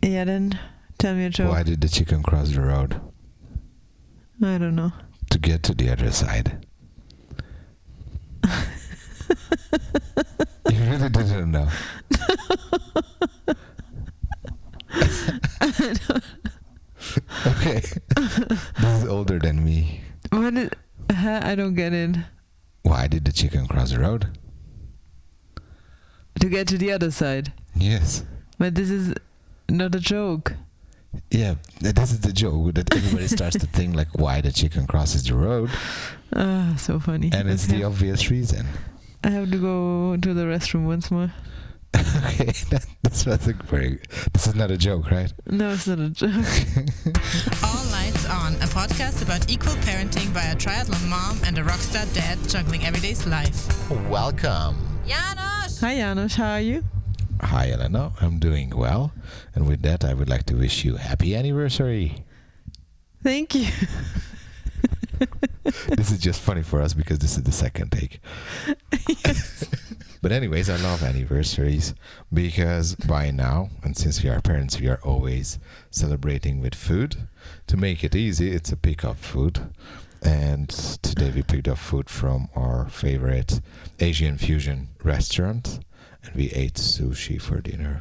Yeah, then tell me a joke. Why did the chicken cross the road? I don't know. To get to the other side. You really didn't know. Okay. This is older than me. What is... I don't get it. Why did the chicken cross the road? To get to the other side. Yes. But this is not a joke. Yeah, this is the joke that everybody starts to think like why the chicken crosses the road. So funny. And it's the obvious reason. I have to go to the restroom once more. Okay, this was this is not a joke, right? No, it's not a joke. All Lights On, a podcast about equal parenting by a triathlon mom and a rockstar dad juggling everyday's life. Welcome. János! Hi János, how are you? Hi Elena, I'm doing well. And with that, I would like to wish you happy anniversary. Thank you. This is just funny for us because this is the second take. Yes. But anyways, I love anniversaries because by now, and since we are parents, we are always celebrating with food. To make it easy, it's a pick-up food. And today we picked up food from our favorite Asian fusion restaurant. And we ate sushi for dinner.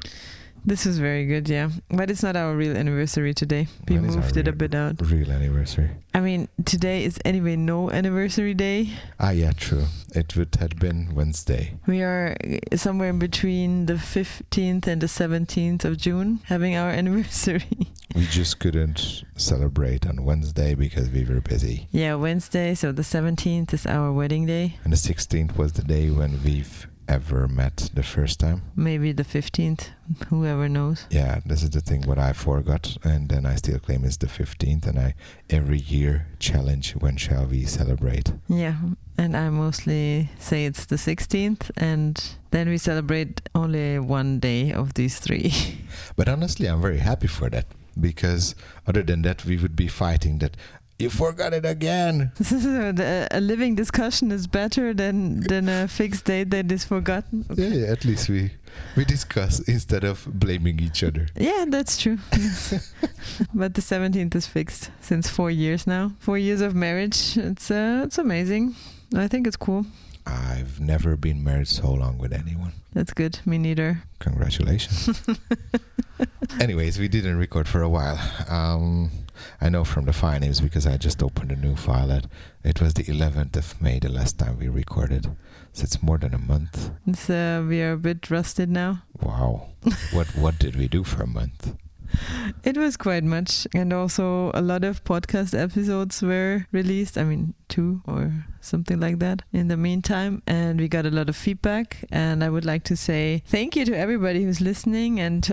This was very good, yeah. But it's not our real anniversary today. We moved it a bit out. Real anniversary. I mean, today is anyway no anniversary day. Ah, yeah, true. It would have been Wednesday. We are somewhere in between the 15th and the 17th of June having our anniversary. We just couldn't celebrate on Wednesday because we were busy. Yeah, Wednesday, so the 17th is our wedding day. And the 16th was the day when we've ever met the first time. Maybe the 15th, whoever knows. Yeah, this is the thing what I forgot, and then I still claim it's the 15th, and I every year challenge when shall we celebrate. Yeah, and I mostly say it's the 16th, and then we celebrate only one day of these three. But honestly, I'm very happy for that, because other than that, we would be fighting that you forgot it again. A living discussion is better than a fixed date that is forgotten. Okay. Yeah, at least we discuss instead of blaming each other. Yeah, that's true. But the 17th is fixed since 4 years now. 4 years of marriage. It's amazing. I think it's cool. I've never been married so long with anyone. That's good. Me neither. Congratulations. Anyways, we didn't record for a while. I know from the file names because I just opened a new file that it was the 11th of May the last time we recorded. So it's more than a month. We are a bit rusted now. Wow. What did we do for a month? It was quite much. And also a lot of podcast episodes were released. I mean, 2 or something like that in the meantime. And we got a lot of feedback. And I would like to say thank you to everybody who's listening. And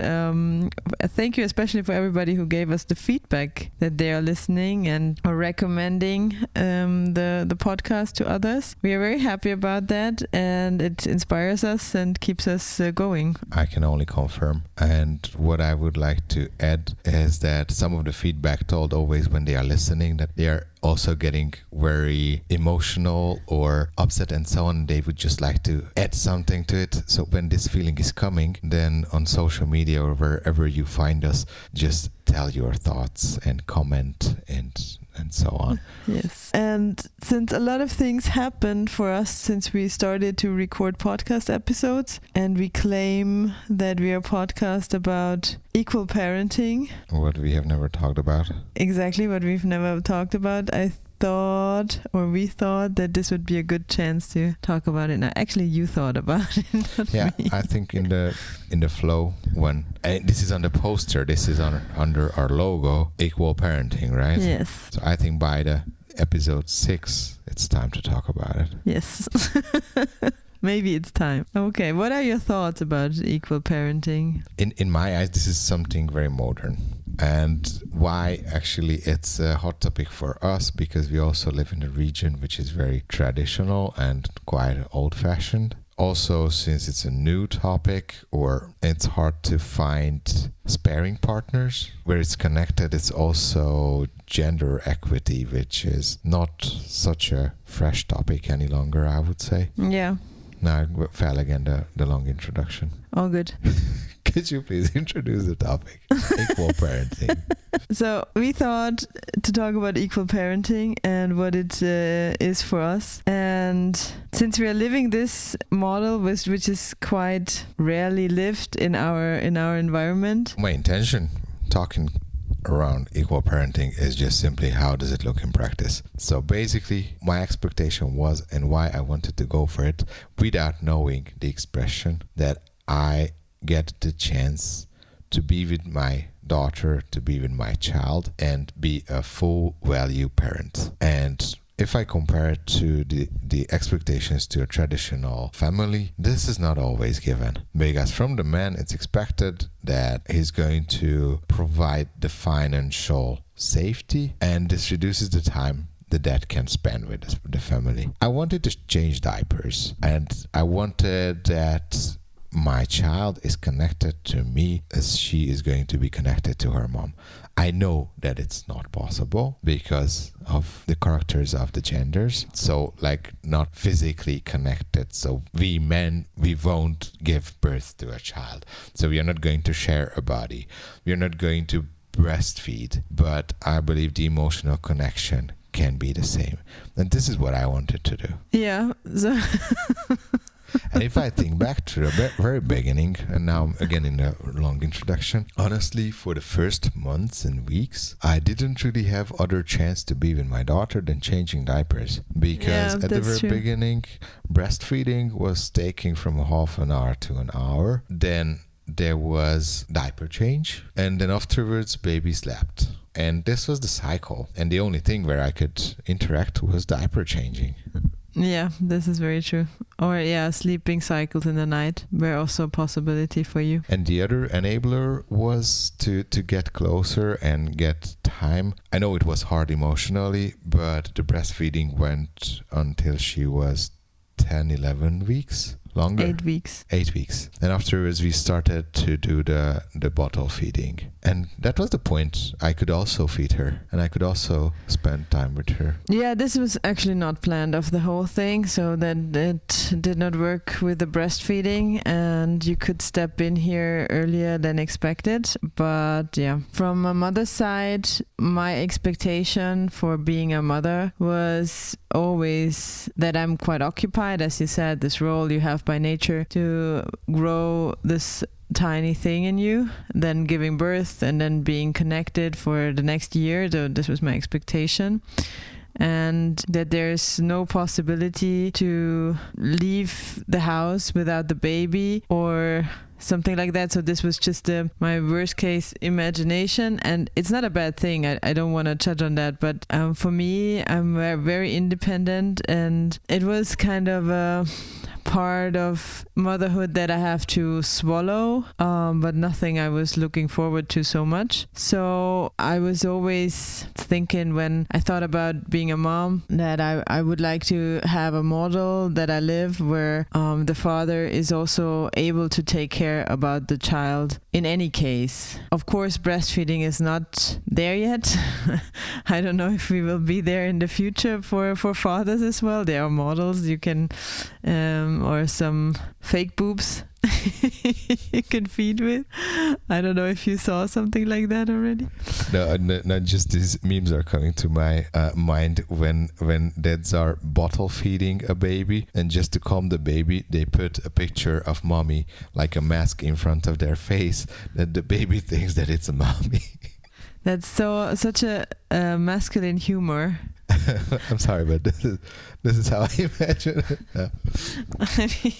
thank you especially for everybody who gave us the feedback that they are listening and are recommending the podcast to others. We are very happy about that. And it inspires us and keeps us going. I can only confirm. And what I would like to add is that some of the feedback told always when they are listening that they are also getting very emotional or upset and so on. They would just like to add something to it. So when this feeling is coming, then on social media or wherever you find us, just tell your thoughts and comment and so on. Yes. And since a lot of things happened for us since we started to record podcast episodes, and we claim that we are a podcast about equal parenting. What we have never talked about. Exactly what we've never talked about. We thought that this would be a good chance to talk about it. Now, actually, you thought about it, not yeah, me. I think in the flow when this is on the poster, this is under our logo, equal parenting, right? Yes. So I think by the episode 6, it's time to talk about it. Yes. Maybe it's time. Okay, what are your thoughts about equal parenting? In my eyes, this is something very modern. And why actually it's a hot topic for us, because we also live in a region which is very traditional and quite old-fashioned. Also, since it's a new topic, or it's hard to find sparring partners where it's connected, it's also gender equity, which is not such a fresh topic any longer, I would say. Yeah. Now, fail again the long introduction. All good. Could you please introduce the topic? Equal parenting. So we thought to talk about equal parenting and what it is for us. And since we are living this model, which is quite rarely lived in our environment. My intention talking around equal parenting is just simply how does it look in practice. So basically my expectation was, and why I wanted to go for it without knowing the expression, that I get the chance to be with my daughter, to be with my child, and be a full value parent. And if I compare it to the expectations to a traditional family, this is not always given. Because from the man, it's expected that he's going to provide the financial safety, and this reduces the time the dad can spend with the family. I wanted to change diapers, and I wanted that my child is connected to me as she is going to be connected to her mom. I know that it's not possible because of the characters of the genders. So like not physically connected. So we men, we won't give birth to a child. So we are not going to share a body. We are not going to breastfeed. But I believe the emotional connection can be the same. And this is what I wanted to do. Yeah. So And if I think back to the very beginning, and now again in a long introduction, honestly, for the first months and weeks, I didn't really have other chance to be with my daughter than changing diapers. Because at the very beginning, breastfeeding was taking from half an hour to an hour. Then there was diaper change. And then afterwards, baby slept. And this was the cycle. And the only thing where I could interact was diaper changing. Yeah, this is very true. Or sleeping cycles in the night were also a possibility for you. And the other enabler was to get closer and get time. I know it was hard emotionally, but the breastfeeding went until she was 10, 11 weeks. Longer? 8 weeks. 8 weeks. And afterwards we started to do the bottle feeding. And that was the point. I could also feed her and I could also spend time with her. Yeah, this was actually not planned of the whole thing, so that it did not work with the breastfeeding and you could step in here earlier than expected. But yeah, from a mother's side, my expectation for being a mother was always that I'm quite occupied, as you said, this role you have by nature to grow this tiny thing in you, then giving birth and then being connected for the next year. So this was my expectation. And that there's no possibility to leave the house without the baby or something like that. So this was just my worst case imagination, and it's not a bad thing. I don't want to judge on that, but for me, I'm very independent, and it was kind of a part of motherhood that I have to swallow, but nothing I was looking forward to so much. So I was always thinking, when I thought about being a mom, that I would like to have a model that I live where the father is also able to take care about the child in any case. Of course, breastfeeding is not there yet. I don't know if we will be there in the future for fathers as well. There are models you can or some fake boobs you can feed with. I don't know if you saw something like that already. No, not just these memes are coming to my mind when dads are bottle feeding a baby, and just to calm the baby, they put a picture of mommy, like a mask in front of their face, that the baby thinks that it's a mommy. That's such a masculine humor. I'm sorry, but this is how I imagine it. Yeah. I mean,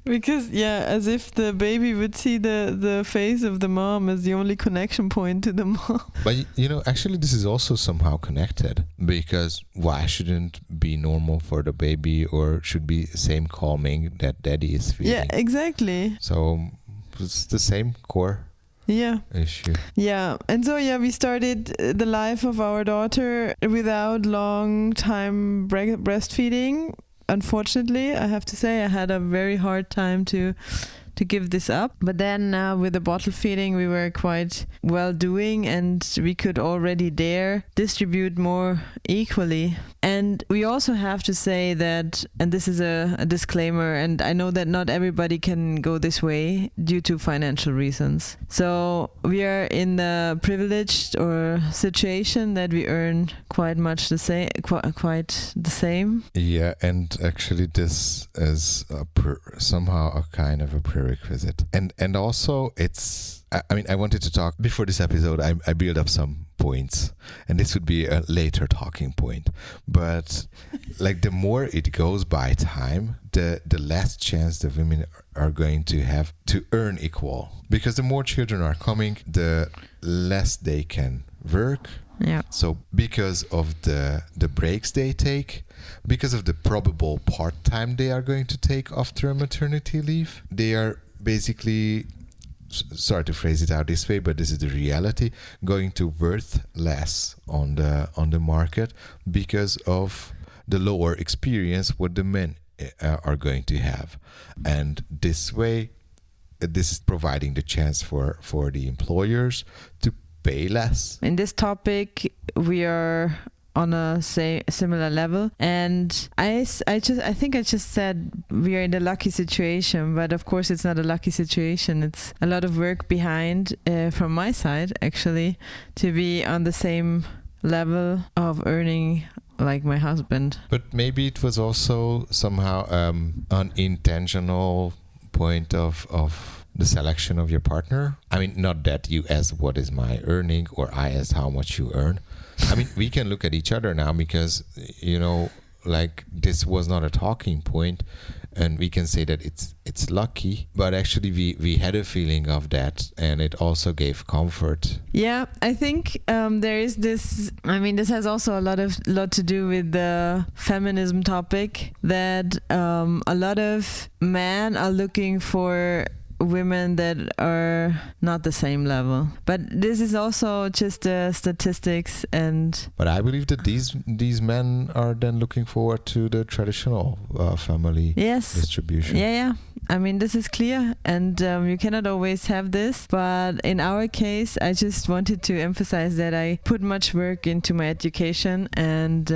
because as if the baby would see the face of the mom as the only connection point to the mom. But actually this is also somehow connected, because why shouldn't be normal for the baby, or should be the same calming that daddy is feeling? Yeah, exactly. So it's the same core issue. Yeah, and so we started the life of our daughter without long time breastfeeding. Unfortunately, I have to say I had a very hard time to to give this up. But then with the bottle feeding, we were quite well doing, and we could already there distribute more equally. And we also have to say that, and this is a disclaimer, and I know that not everybody can go this way due to financial reasons. So we are in the privileged or situation that we earn quite much the same, quite the same. Yeah, and actually this is somehow a kind of a prerequisite. And also it's, I mean, I wanted to talk, before this episode, I built up some points, and this would be a later talking point. But like the more it goes by time, the less chance the women are going to have to earn equal. Because the more children are coming, the less they can work. Yeah. So because of the breaks they take, because of the probable part-time they are going to take after a maternity leave, they are basically, sorry to phrase it out this way, but this is the reality, going to worth less on the market because of the lower experience what the men are going to have. And this way, this is providing the chance for the employers to pay less. In this topic, we are on a similar level, and I think I just said we are in a lucky situation, but of course it's not a lucky situation. It's a lot of work behind from my side actually to be on the same level of earning like my husband. But maybe it was also somehow an intentional point of the selection of your partner. I mean, not that you ask what is my earning or I ask how much you earn. I mean, we can look at each other now because, you know, like this was not a talking point, and we can say that it's lucky, but actually we had a feeling of that, and it also gave comfort. Yeah, I think there is this, I mean, this has also a lot to do with the feminism topic, that a lot of men are looking for women that are not the same level, but this is also just the statistics. And but I believe that these men are then looking forward to the traditional family distribution. Yeah, I mean, this is clear, and you cannot always have this, but in our case I just wanted to emphasize that I put much work into my education, and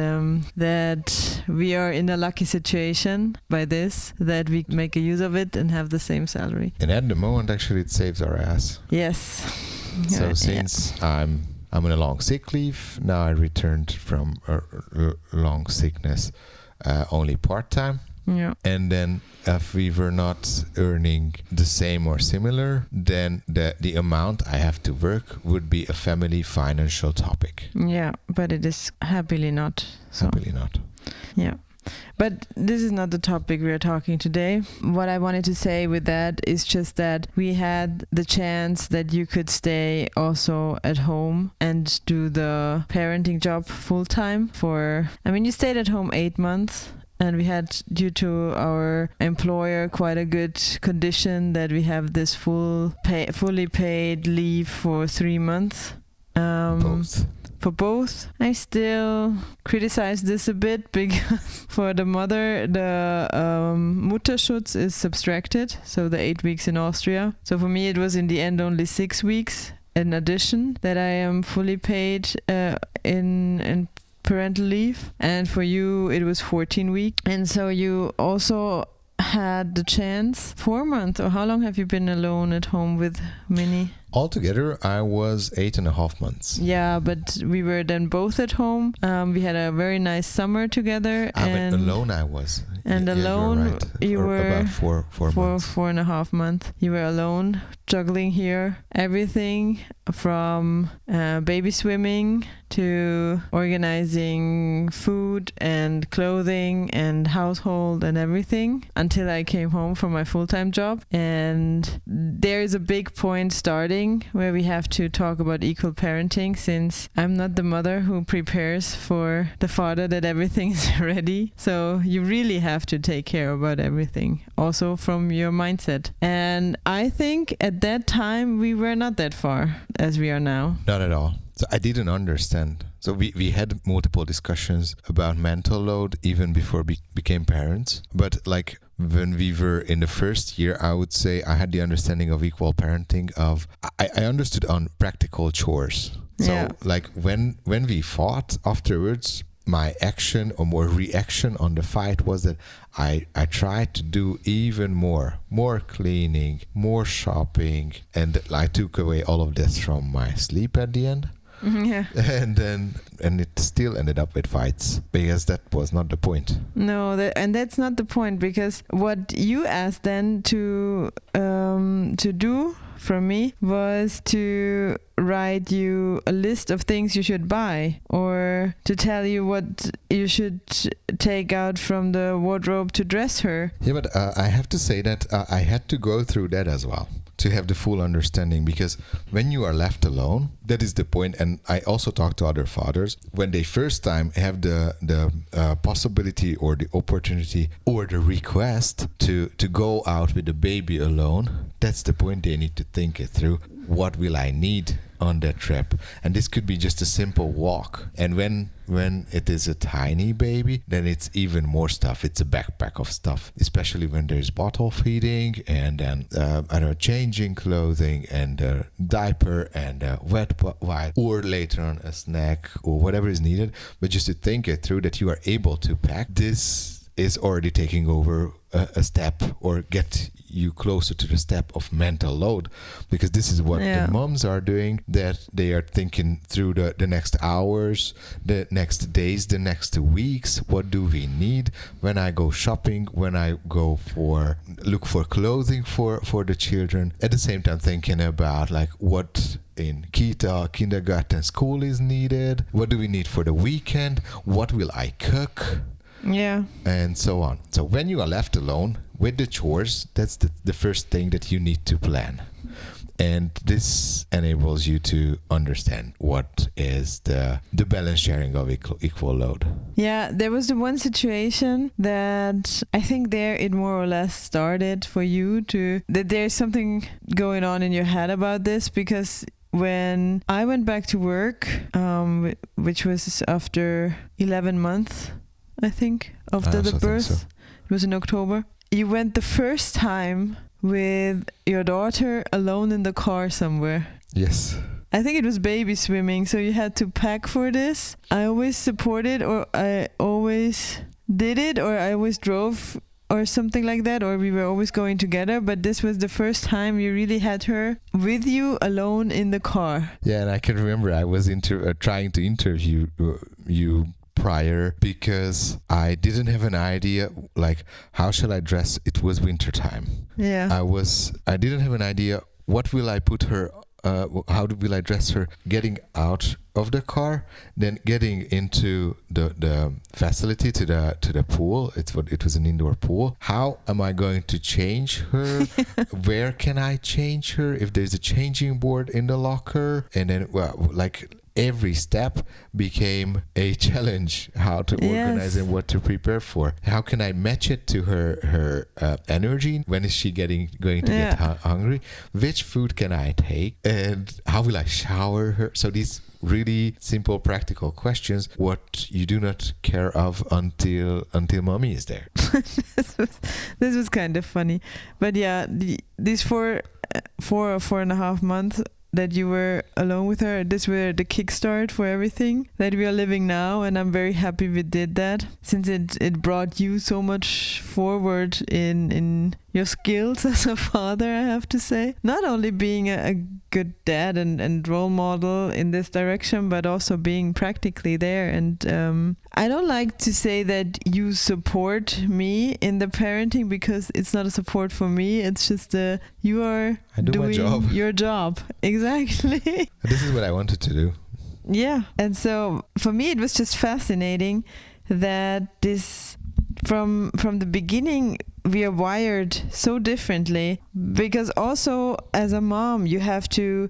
that we are in a lucky situation by this, that we make a use of it and have the same salary. And at the moment, actually, it saves our ass. Yes. So since I'm on a long sick leave, now I returned from a long sickness only part-time. Yeah. And then if we were not earning the same or similar, then the amount I have to work would be a family financial topic. Yeah, but it is happily not. So. Happily not. Yeah. But this is not the topic we are talking today. What I wanted to say with that is just that we had the chance that you could stay also at home and do the parenting job full time you stayed at home 8 months. And we had, due to our employer, quite a good condition that we have this fully paid leave for 3 months. For both. I still criticize this a bit because for the mother, the Mutterschutz is subtracted, so the 8 weeks in Austria. So for me, it was in the end only 6 weeks in addition that I am fully paid in parental leave, and for you it was 14 weeks, and so you also had the chance 4 months, or how long have you been alone at home with Minnie? Altogether, I was 8.5 months. Yeah, but we were then both at home. We had a very nice summer together. But alone I was. And alone you were about 4 months. 4.5 months. You were alone, juggling here everything from baby swimming to organizing food and clothing and household and everything until I came home from my full-time job. And there is a big point starting where we have to talk about equal parenting, since I'm not the mother who prepares for the father that everything is ready. So you really have to take care about everything, also from your mindset. And I think at that time we were not that far as we are now. Not at all. So I didn't understand. So we had multiple discussions about mental load even before we became parents. But like when we were in the first year, I would say I had the understanding of equal parenting of I understood on practical chores. So Yeah. like when we fought afterwards, my action or more reaction on the fight was that I tried to do even more cleaning, more shopping, and I took away all of this from my sleep at the end. Yeah. And it still ended up with fights because that was not the point. No, that's not the point, because what you asked then to do from me was to write you a list of things you should buy, or to tell you what you should take out from the wardrobe to dress her. Yeah, but I have to say that I had to go through that as well to have the full understanding, because when you are left alone, that is the point. And I also talk to other fathers when they first time have the possibility or the opportunity or the request to go out with the baby alone. That's the point. They need to think it through. What will I need on that trip? And this could be just a simple walk. And when it is a tiny baby, then it's even more stuff. It's a backpack of stuff, especially when there's bottle feeding and then changing clothing and a diaper and a wet wipe, or later on a snack or whatever is needed. But just to think it through, that you are able to pack, this is already taking over a step, or get you closer to the step of mental load, because this is what the moms are doing, that they are thinking through the next hours, the next days, the next weeks. What do we need when I go shopping, when I go look for clothing for the children, at the same time thinking about like what in kindergarten, school is needed, what do we need for the weekend, what will I cook, and so on. So when you are left alone with the chores, that's the first thing that you need to plan. And this enables you to understand what is the balance sharing of equal load. Yeah, there was the one situation that I think there it more or less started for you that there's something going on in your head about this, because when I went back to work, which was after 11 months, I think, after the birth. So. It was in October. You went the first time with your daughter alone in the car somewhere. Yes. I think it was baby swimming, so you had to pack for this. I always supported, or I always did it, or I always drove or something like that, or we were always going together, but this was the first time you really had her with you alone in the car. Yeah, and I can remember I was trying to interview you prior, because I didn't have an idea, like, how shall I dress? It was winter time. Yeah. I didn't have an idea, what will I put her, how will I dress her getting out of the car, then getting into the facility to the pool. It was an indoor pool. How am I going to change her? Where can I change her? If there's a changing board in the locker, and then every step became a challenge, how to organize and what to prepare for. How can I match it to her energy? When is she going to get hungry? Which food can I take? And how will I shower her? So these really simple, practical questions, what you do not care of until mommy is there. This was kind of funny. But yeah, these 4 or 4.5 months that you were alone with her, this were the kickstart for everything that we are living now, and I'm very happy we did that, since it brought you so much forward in your skills as a father, I have to say. Not only being a good dad and role model in this direction, but also being practically there. And I don't like to say that you support me in the parenting, because it's not a support for me. It's just you are doing your job. Exactly. This is what I wanted to do. Yeah. And so for me, it was just fascinating that this, from the beginning, we are wired so differently, because also as a mom you have to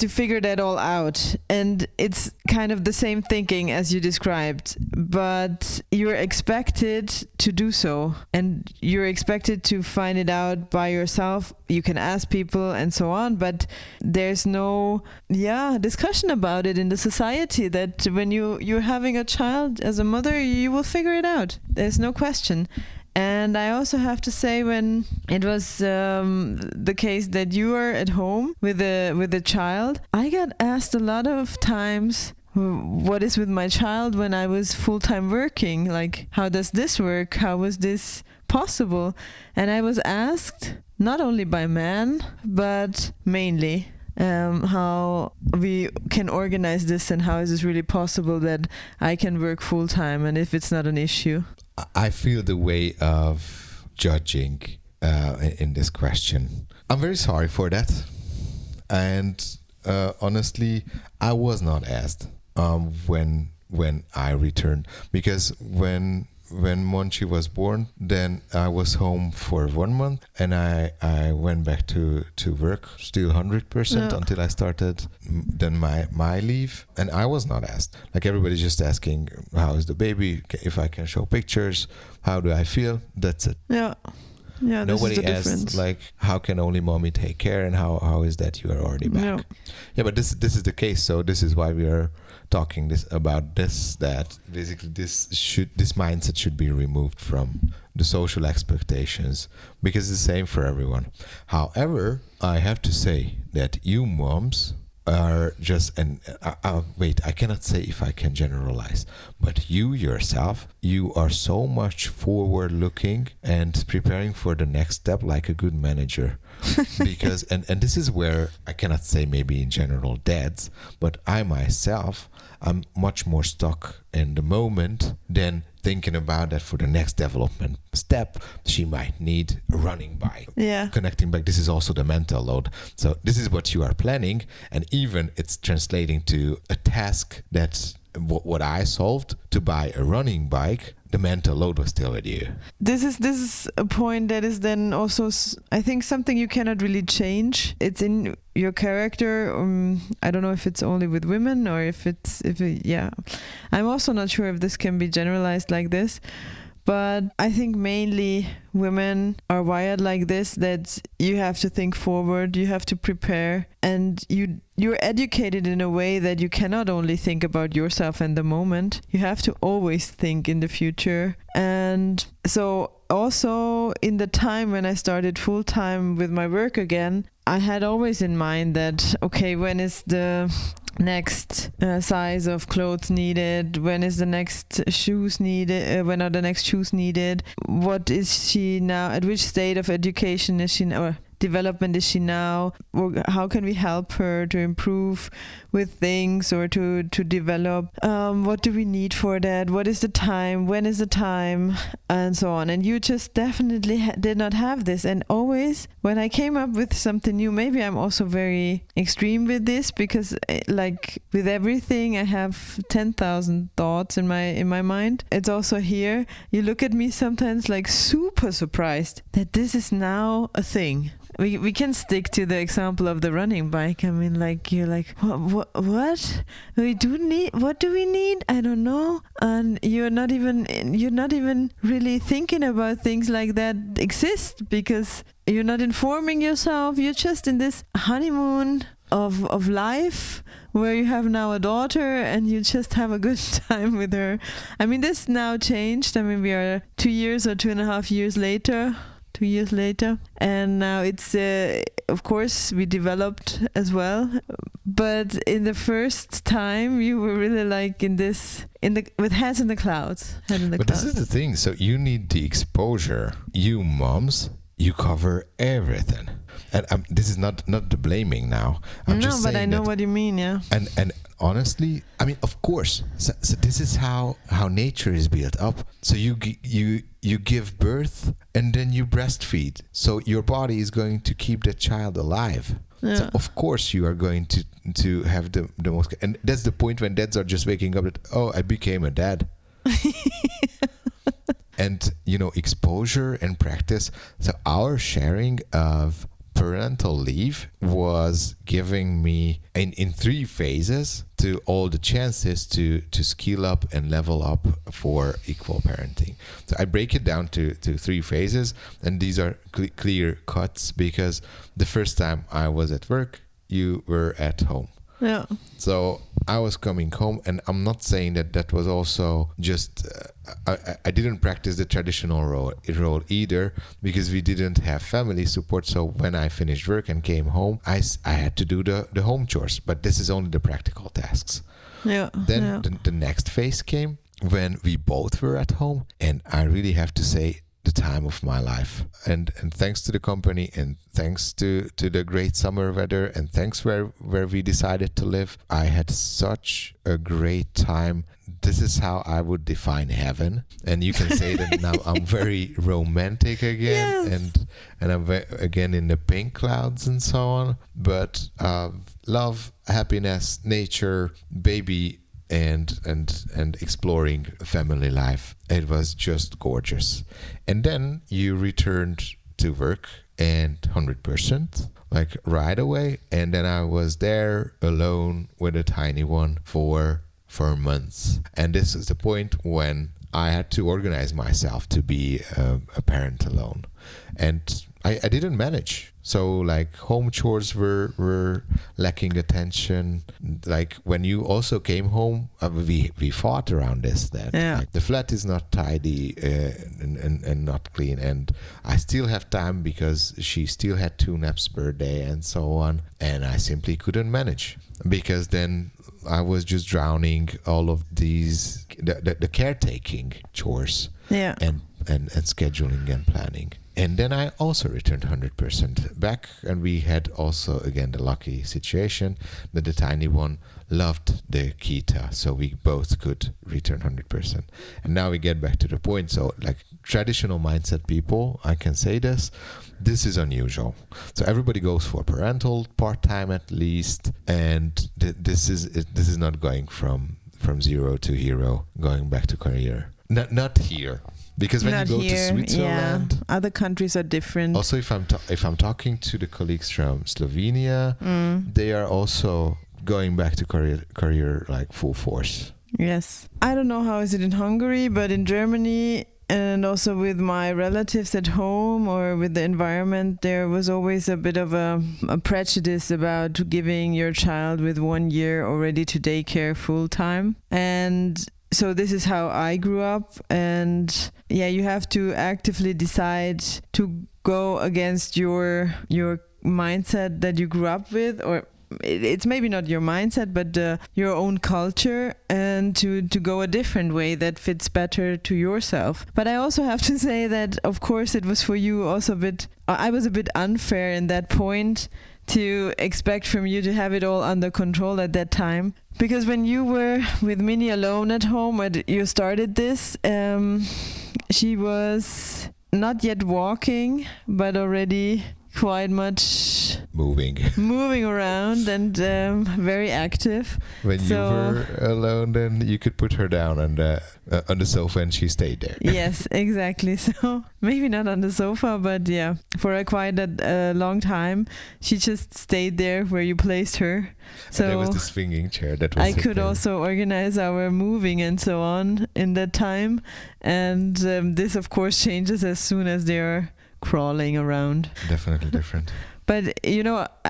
figure that all out, and it's kind of the same thinking as you described, but you're expected to do so, and you're expected to find it out by yourself. You can ask people and so on, but there's no discussion about it in the society, that when you're having a child as a mother, you will figure it out. There's no question. And I also have to say, when it was the case that you are at home with a child, I got asked a lot of times, what is with my child when I was full-time working? Like, how does this work? How was this possible? And I was asked, not only by men, but mainly, how we can organize this and how is this really possible that I can work full-time and if it's not an issue. I feel the way of judging in this question. I'm very sorry for that. And honestly, I was not asked when I returned, because when Monchi was born, then I was home for 1 month and I went back to work still 100% until I started then my leave, and I was not asked. Like, everybody's just asking, how is the baby, if I can show pictures, how do I feel, that's it. Yeah, nobody asked, like, how can only mommy take care, and how is that you are already back. Yeah, but this is the case, so this is why we are talking about this, that basically this mindset should be removed from the social expectations, because it's the same for everyone. However, I have to say that you moms are just, and wait, I cannot say if I can generalize, but you yourself, you are so much forward looking and preparing for the next step like a good manager. Because and this is where I cannot say maybe in general dads, but I myself, I'm much more stuck in the moment than thinking about that for the next development step. She might need a running bike, connecting back. This is also the mental load. So this is what you are planning, and even it's translating to a task that's what I solved, to buy a running bike. The mental load was still with you. This is a point that is then also, I think, something you cannot really change. It's in your character. I don't know if it's only with women or if I'm also not sure if this can be generalized like this. But I think mainly women are wired like this, that you have to think forward, you have to prepare, and you're educated in a way that you cannot only think about yourself and the moment. You have to always think in the future. And so also in the time when I started full-time with my work again, I had always in mind that, okay, when is the next size of clothes needed, when is the next shoes needed, when are the next shoes needed, what is she now, at which state of education is she now, or development is she now, or how can we help her to improve with things or to develop, what do we need for that, what is the time, when is the time, and so on. And you just definitely did not have this. And always when I came up with something new, maybe I'm also very extreme with this, because like with everything I have 10,000 thoughts in my mind. It's also here, you look at me sometimes like super surprised that this is now a thing. We can stick to the example of the running bike. I mean, like, you're like, what we do need? What do we need? I don't know. And you're not even really thinking about things like that exist, because you're not informing yourself. You're just in this honeymoon of life, where you have now a daughter and you just have a good time with her. I mean, this now changed. I mean, we are 2 years or 2.5 years later. 2 years later, and now it's of course we developed as well, but in the first time you were really like with heads in the clouds. This is the thing, so you need the exposure. You moms, you cover everything, and this is not the blaming now. But I know what you mean. And honestly, I mean, of course, so this is how nature is built up. So you give birth and then you breastfeed, so your body is going to keep that child alive. So of course you are going to have the most, and that's the point when dads are just waking up that, oh, I became a dad. And exposure and practice. So our sharing of parental leave was giving me in 3 phases to all the chances to skill up and level up for equal parenting. So I break it down to 3 phases, and these are clear cuts, because the first time I was at work, you were at home. Yeah. So I was coming home, and I'm not saying that was also just I didn't practice the traditional role either, because we didn't have family support. So when I finished work and came home, I had to do the home chores, but this is only the practical tasks. Then the next phase came when we both were at home, and I really have to say, the time of my life, and thanks to the company, and thanks to the great summer weather, and thanks where we decided to live, I had such a great time. This is how I would define heaven, and you can say that now I'm very romantic again. Yes. and I'm again in the pink clouds and so on, but love, happiness, nature, baby, and exploring family life. It was just gorgeous. And then you returned to work and 100%, like right away. And then I was there alone with a tiny one for months. And this is the point when I had to organize myself to be a parent alone. And I didn't manage. So like home chores were lacking attention. Like when you also came home, we fought around this. That like, the flat is not tidy and not clean. And I still have time because she still had 2 naps per day and so on. And I simply couldn't manage, because then I was just drowning all of these the caretaking chores and scheduling and planning. And then I also returned 100% back, and we had also again the lucky situation that the tiny one loved the Kita, so we both could return 100%. And now we get back to the point. So like traditional mindset people, I can say this is unusual. So everybody goes for parental part-time at least, and this is not going from 0 to hero, going back to career. Not here. Because when you go to Switzerland, other countries are different. Also, if I'm talking to the colleagues from Slovenia, they are also going back to career like full force. Yes, I don't know how is it in Hungary, but in Germany, and also with my relatives at home or with the environment, there was always a bit of a prejudice about giving your child with 1 year already to daycare full time. And so this is how I grew up, and you have to actively decide to go against your mindset that you grew up with, or it's maybe not your mindset, but your own culture, and to go a different way that fits better to yourself. But I also have to say that, of course, it was for you also I was a bit unfair in that point to expect from you to have it all under control at that time. Because when you were with Minnie alone at home, when you started this, she was not yet walking, but already quite much moving around and very active. When you were alone, then you could put her down on the sofa and she stayed there. Yes, exactly. So maybe not on the sofa, but for quite a long time, she just stayed there where you placed her. So and there was the swinging chair that was. I could also organize our moving and so on in that time, and this of course changes as soon as they are crawling around. Definitely different. But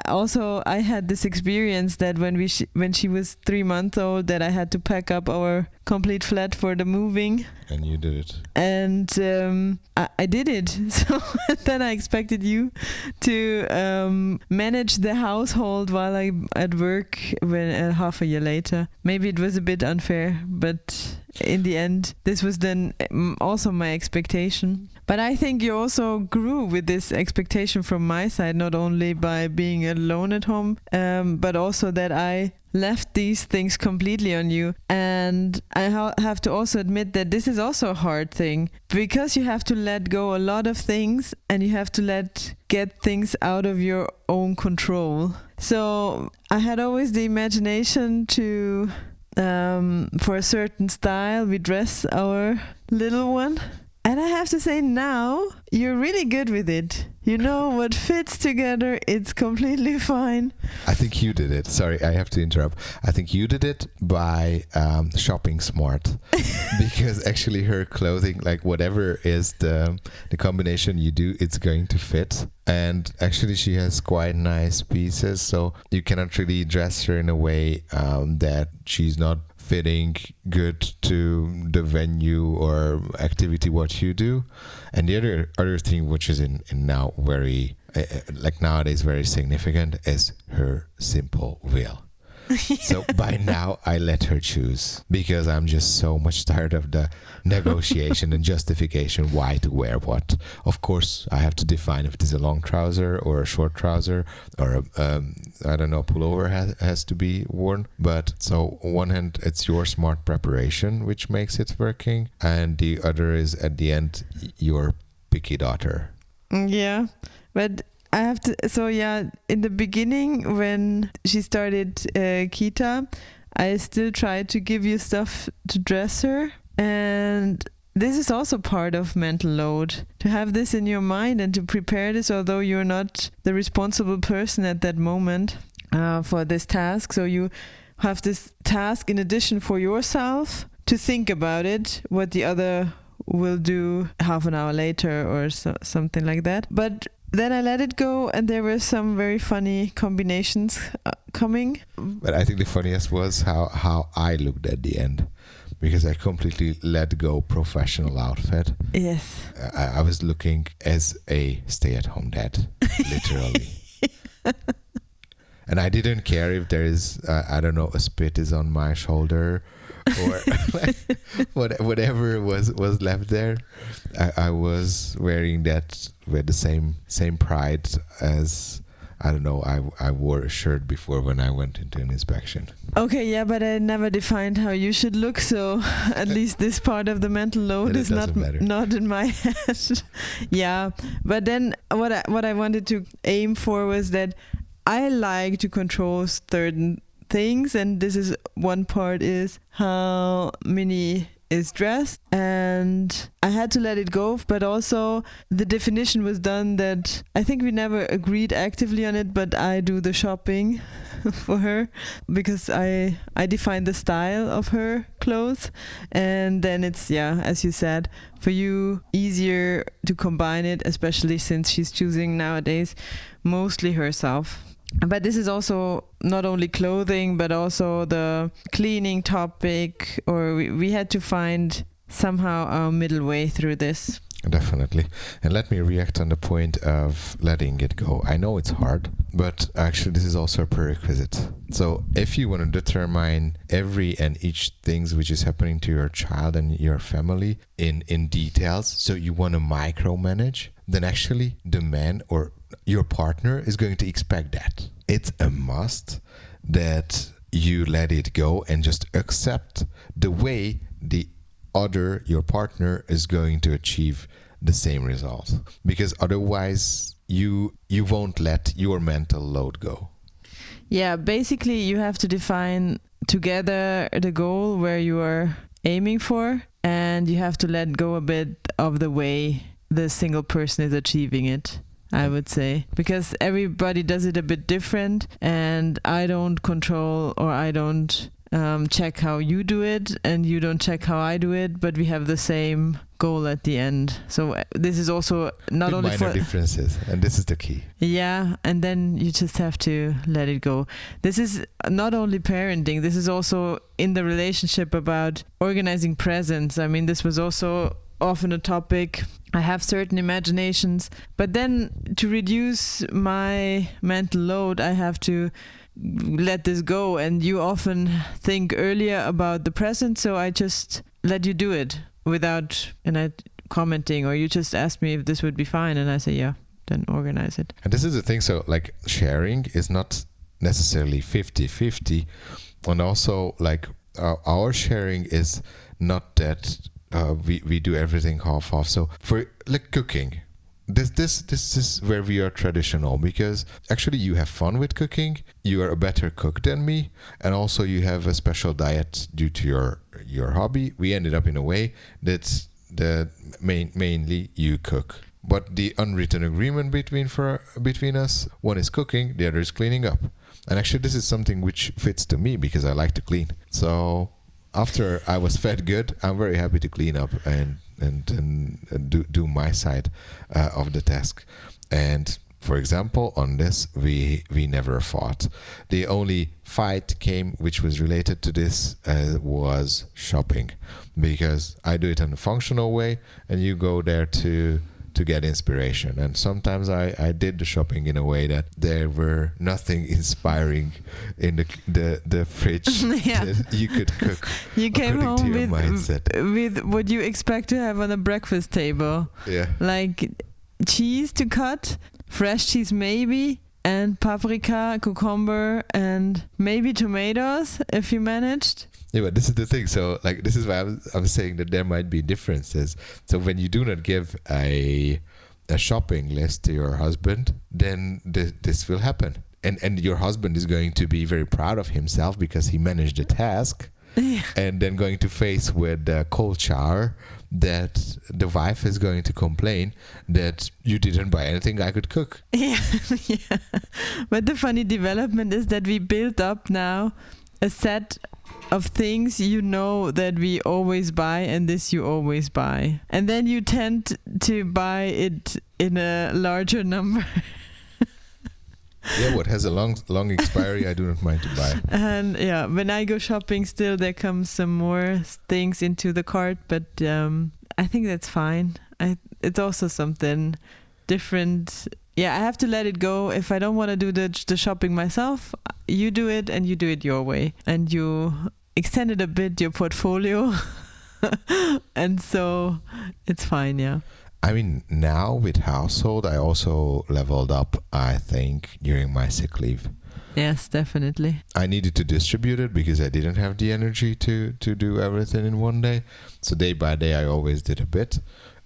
also I had this experience that when she was 3 months old, that I had to pack up our complete flat for the moving. And you did it. And I did it. So then I expected you to manage the household while I'm at work half a year later. Maybe it was a bit unfair, but in the end, this was then also my expectation. But I think you also grew with this expectation from my side, not only by being alone at home, but also that I left these things completely on you. And I have to also admit that this is also a hard thing, because you have to let go a lot of things, and you have to get things out of your own control. So I had always the imagination to, for a certain style, we dress our little one. And I have to say now, you're really good with it. You know what fits together, it's completely fine. I think you did it. Sorry, I have to interrupt. I think you did it by shopping smart, because actually her clothing, like whatever is the combination you do, it's going to fit. And actually she has quite nice pieces, so you cannot really dress her in a way that she's not fitting good to the venue or activity what you do. And the other thing which is in now very like nowadays very significant is her simple will. So by now I let her choose, because I'm just so much tired of the negotiation and justification why to wear what. Of course, I have to define if it is a long trouser or a short trouser or I don't know, pullover has to be worn. But so on one hand, it's your smart preparation which makes it working, and the other is at the end your picky daughter. Yeah, but I have to, so yeah, in the beginning when she started Kita, I still tried to give you stuff to dress her. And this is also part of mental load, to have this in your mind and to prepare this, although you're not the responsible person at that moment for this task. So you have this task in addition for yourself to think about it, what the other will do half an hour later or something like that. But then I let it go, and there were some very funny combinations coming. But I think the funniest was how I looked at the end, because I completely let go professional outfit. Yes. I was looking as a stay-at-home dad, literally. And I didn't care if there is, I don't know, a spit is on my shoulder or like, whatever was left there. I was wearing that with the same pride as, I don't know, I wore a shirt before when I went into an inspection. Okay, yeah, but I never defined how you should look, so at least this part of the mental load is not in my head. Yeah, but then what I wanted to aim for was that I like to control certain things, and this is one part is how Minnie is dressed, and I had to let it go. But also the definition was done that I think we never agreed actively on it, but I do the shopping for her, because I define the style of her clothes, and then it's, yeah, as you said, for you easier to combine it, especially since she's choosing nowadays mostly herself. But this is also not only clothing, but also the cleaning topic, or we had to find somehow our middle way through this. Definitely. And let me react on the point of letting it go. I know it's hard, but actually this is also a prerequisite. So if you want to determine every and each things which is happening to your child and your family in details, so you want to micromanage, then actually the man or your partner is going to expect that. It's a must that you let it go and just accept the way your partner is going to achieve the same result, because otherwise you won't let your mental load go. Yeah, basically you have to define together the goal where you are aiming for, and you have to let go a bit of the way the single person is achieving it, I would say, because everybody does it a bit different, and I don't control, or I don't check how you do it, and you don't check how I do it, but we have the same goal at the end. So this is also not only minor differences, and this is the key. Yeah, and then you just have to let it go. This is not only parenting, this is also in the relationship about organizing presents. I mean, this was also often a topic. I have certain imaginations, but then to reduce my mental load, I have to let this go. And you often think earlier about the present, so I just let you do it without commenting, or you just ask me if this would be fine, and I say yeah, then organize it. And this is the thing, so like sharing is not necessarily 50-50, and also like our sharing is not that we do everything half off. So for like cooking, this is where we are traditional, because actually you have fun with cooking, you are a better cook than me, and also you have a special diet due to your hobby. We ended up in a way that's mainly you cook. But the unwritten agreement between us, one is cooking, the other is cleaning up. And actually this is something which fits to me because I like to clean. So after I was fed good, I'm very happy to clean up and do my side of the task. And for example, on this, we never fought. The only fight came, which was related to this, was shopping, because I do it in a functional way, and you go there to get inspiration. And sometimes I did the shopping in a way that there were nothing inspiring in the fridge that you could cook. You came home with what you expect to have on a breakfast table. Yeah. Like cheese to cut, fresh cheese maybe, and paprika, cucumber, and maybe tomatoes if you managed. Yeah, but this is the thing. So, like, this is why I was saying that there might be differences. So when you do not give a shopping list to your husband, then this will happen. And your husband is going to be very proud of himself because he managed the task. Yeah. And then going to face with a cold shower that the wife is going to complain that you didn't buy anything I could cook. Yeah. Yeah. But the funny development is that we built up now a set of things that we always buy, and this you always buy. And then you tend to buy it in a larger number. Yeah, what has a long expiry, I do not mind to buy. And yeah, when I go shopping, still there comes some more things into the cart, but I think that's fine. It's also something different. Yeah, I have to let it go. If I don't want to do the shopping myself, you do it, and you do it your way, and you extended a bit your portfolio. And so it's fine. Yeah. I mean, now with household, I also leveled up, I think, during my sick leave. Yes, definitely. I needed to distribute it because I didn't have the energy to do everything in one day. So day by day, I always did a bit.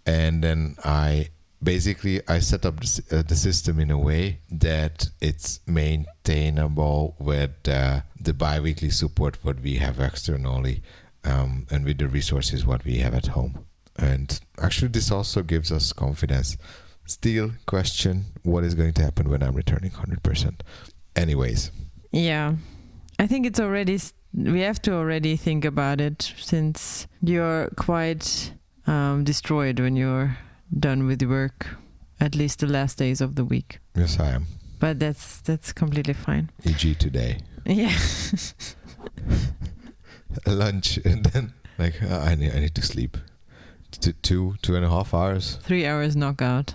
And then I set up the system in a way that it's maintainable with the bi-weekly support what we have externally, and with the resources what we have at home. And actually this also gives us confidence. Still question what is going to happen when I'm returning 100%. Anyways. Yeah. I think we have to already think about it, since you're quite destroyed when you're done with work, at least the last days of the week. Yes, I am. But that's completely fine. E.g. today. Yeah. Lunch, and then I need to sleep. 2.5 hours. 3 hours knockout.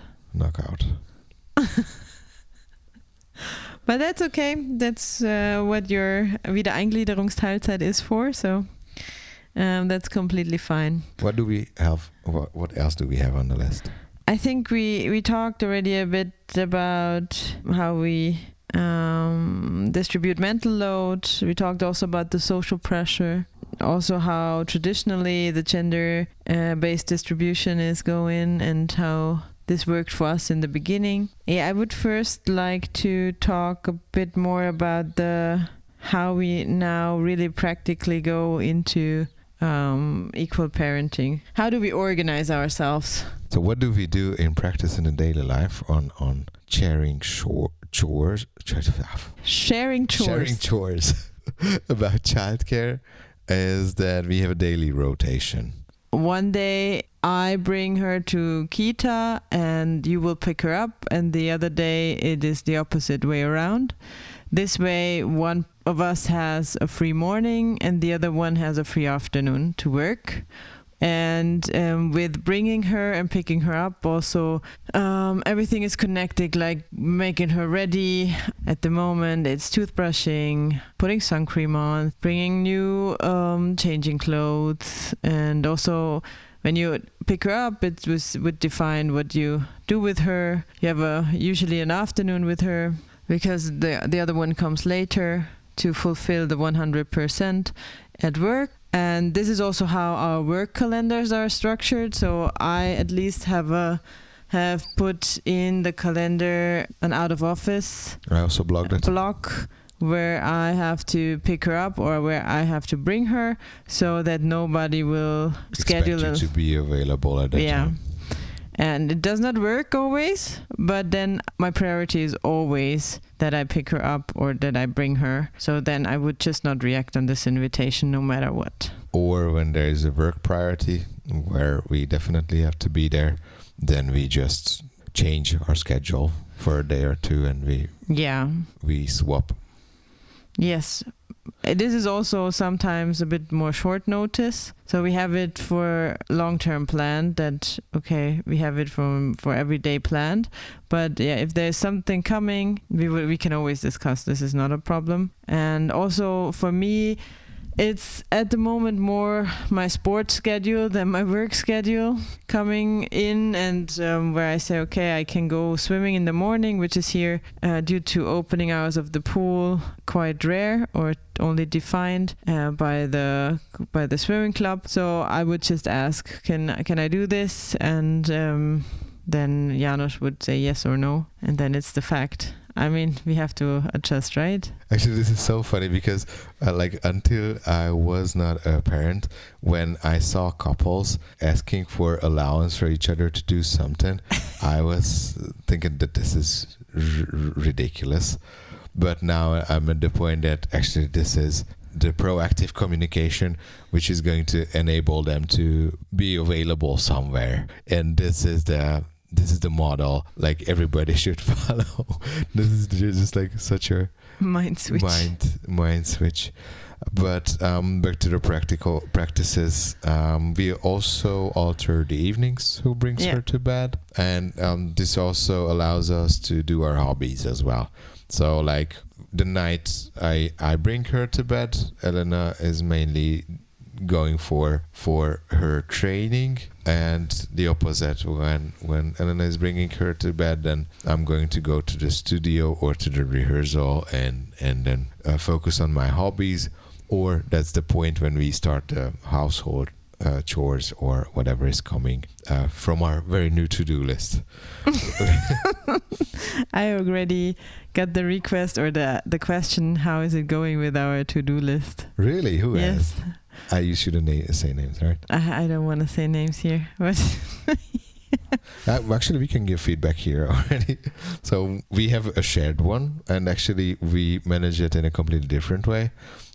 But that's okay. That's what your Wiedereingliederungsteilzeit is for. So that's completely fine. What do we have? What else do we have on the list? I think we talked already a bit about how we distribute mental load. We talked also about the social pressure. Also how traditionally the gender-based distribution is going, and how this worked for us in the beginning. Yeah, I would first like to talk a bit more about how we now really practically go into equal parenting. How do we organize ourselves? So what do we do in practice in the daily life on sharing chores? Sharing chores about childcare is that we have a daily rotation. One day I bring her to Kita and you will pick her up, and the other day it is the opposite way around. This way one of us has a free morning and the other one has a free afternoon to work. And with bringing her and picking her up also, everything is connected, like making her ready. At the moment, it's toothbrushing, putting sun cream on, bringing new changing clothes. And also, when you pick her up, it would define what you do with her. You have usually an afternoon with her, because the other one comes later to fulfill the 100% at work. And this is also how our work calendars are structured. So I at least have put in the calendar an out of office. I also blocked it. Block where I have to pick her up or where I have to bring her, so that nobody will schedule you to be available at that time. And it does not work always, but then my priority is always that I pick her up or that I bring her. So then I would just not react on this invitation no matter what. Or when there is a work priority where we definitely have to be there, then we just change our schedule for a day or two and we swap. Yes. This is also sometimes a bit more short notice. So we have it for long-term plan that, okay, we have it for everyday planned. But yeah, if there's something coming, we can always discuss. This is not a problem. And also for me, it's at the moment more my sports schedule than my work schedule coming in, and where I say, okay, I can go swimming in the morning, which is here due to opening hours of the pool quite rare or only defined by the swimming club. So I would just ask, can I do this? And then János would say yes or no, and then it's the fact. I mean, we have to adjust, right? Actually, this is so funny because until I was not a parent, when I saw couples asking for allowance for each other to do something, I was thinking that this is ridiculous. But now I'm at the point that actually this is the proactive communication, which is going to enable them to be available somewhere. And this is the model like everybody should follow. This is just like such a mind switch. But back to the practical practices, we also alter the evenings who brings her to bed, and this also allows us to do our hobbies as well. So like the night I bring her to bed, Elena is mainly going for her training, and the opposite, when Elena is bringing her to bed, then I'm going to go to the studio or to the rehearsal and then focus on my hobbies. Or that's the point when we start the household chores or whatever is coming from our very new to-do list. I already got the request or the question, how is it going with our to-do list? Really? Who yes. asked? You shouldn't say names, right? I don't want to say names here, but actually, we can give feedback here already. So we have a shared one, and actually we manage it in a completely different way.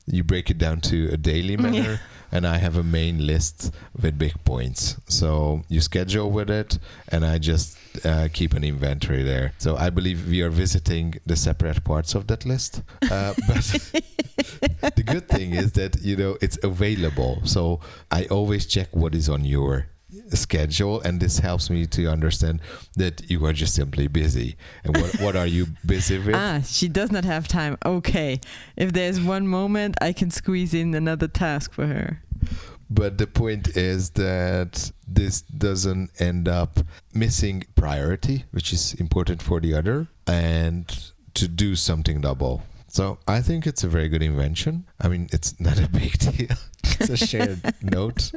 You break it down to a daily manner, and I have a main list with big points. So you schedule with it, and I just keep an inventory there. So I believe we are visiting the separate parts of that list. But the good thing is that, it's available. So I always check what is on your schedule, and this helps me to understand that you are just simply busy. And what are you busy with? She does not have time. Okay, if there's one moment, I can squeeze in another task for her. But the point is that this doesn't end up missing priority, which is important for the other, and to do something double. So I think it's a very good invention. I mean, it's not a big deal. It's a shared note.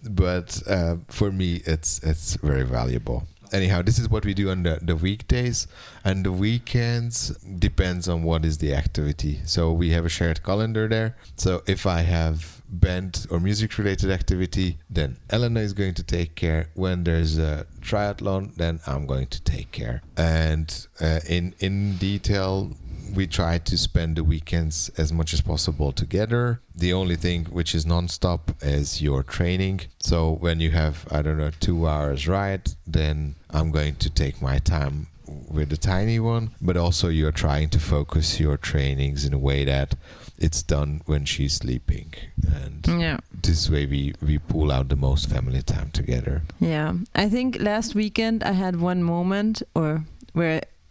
But for me, it's very valuable. Anyhow, this is what we do on the weekdays, and the weekends depends on what is the activity. So we have a shared calendar there. So if I have band or music related activity, then Elena is going to take care. When there's a triathlon, then I'm going to take care. And in detail, we try to spend the weekends as much as possible together. The only thing which is non-stop is your training. So when you have, 2 hours ride, then I'm going to take my time with the tiny one. But also you're trying to focus your trainings in a way that it's done when she's sleeping. And this way we pull out the most family time together. Yeah. I think last weekend I had one moment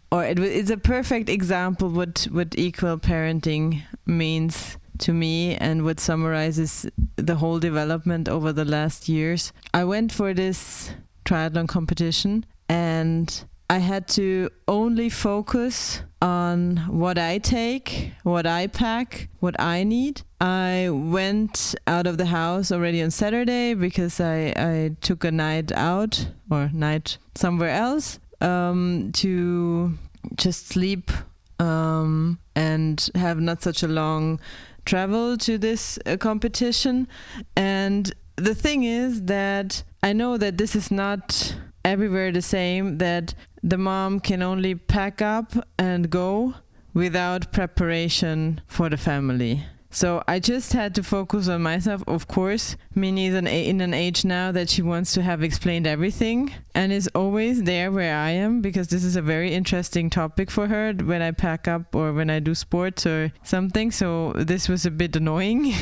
it's a perfect example what equal parenting means to me and what summarizes the whole development over the last years. I went for this triathlon competition and I had to only focus on what I take, what I pack, what I need. I went out of the house already on Saturday because I took a night out or night somewhere else to just sleep and have not such a long travel to this competition. And the thing is that I know that this is not everywhere the same, that the mom can only pack up and go without preparation for the family. So I just had to focus on myself. Of course, Minnie is in an age now that she wants to have explained everything and is always there where I am, because this is a very interesting topic for her when I pack up or when I do sports or something. So this was a bit annoying.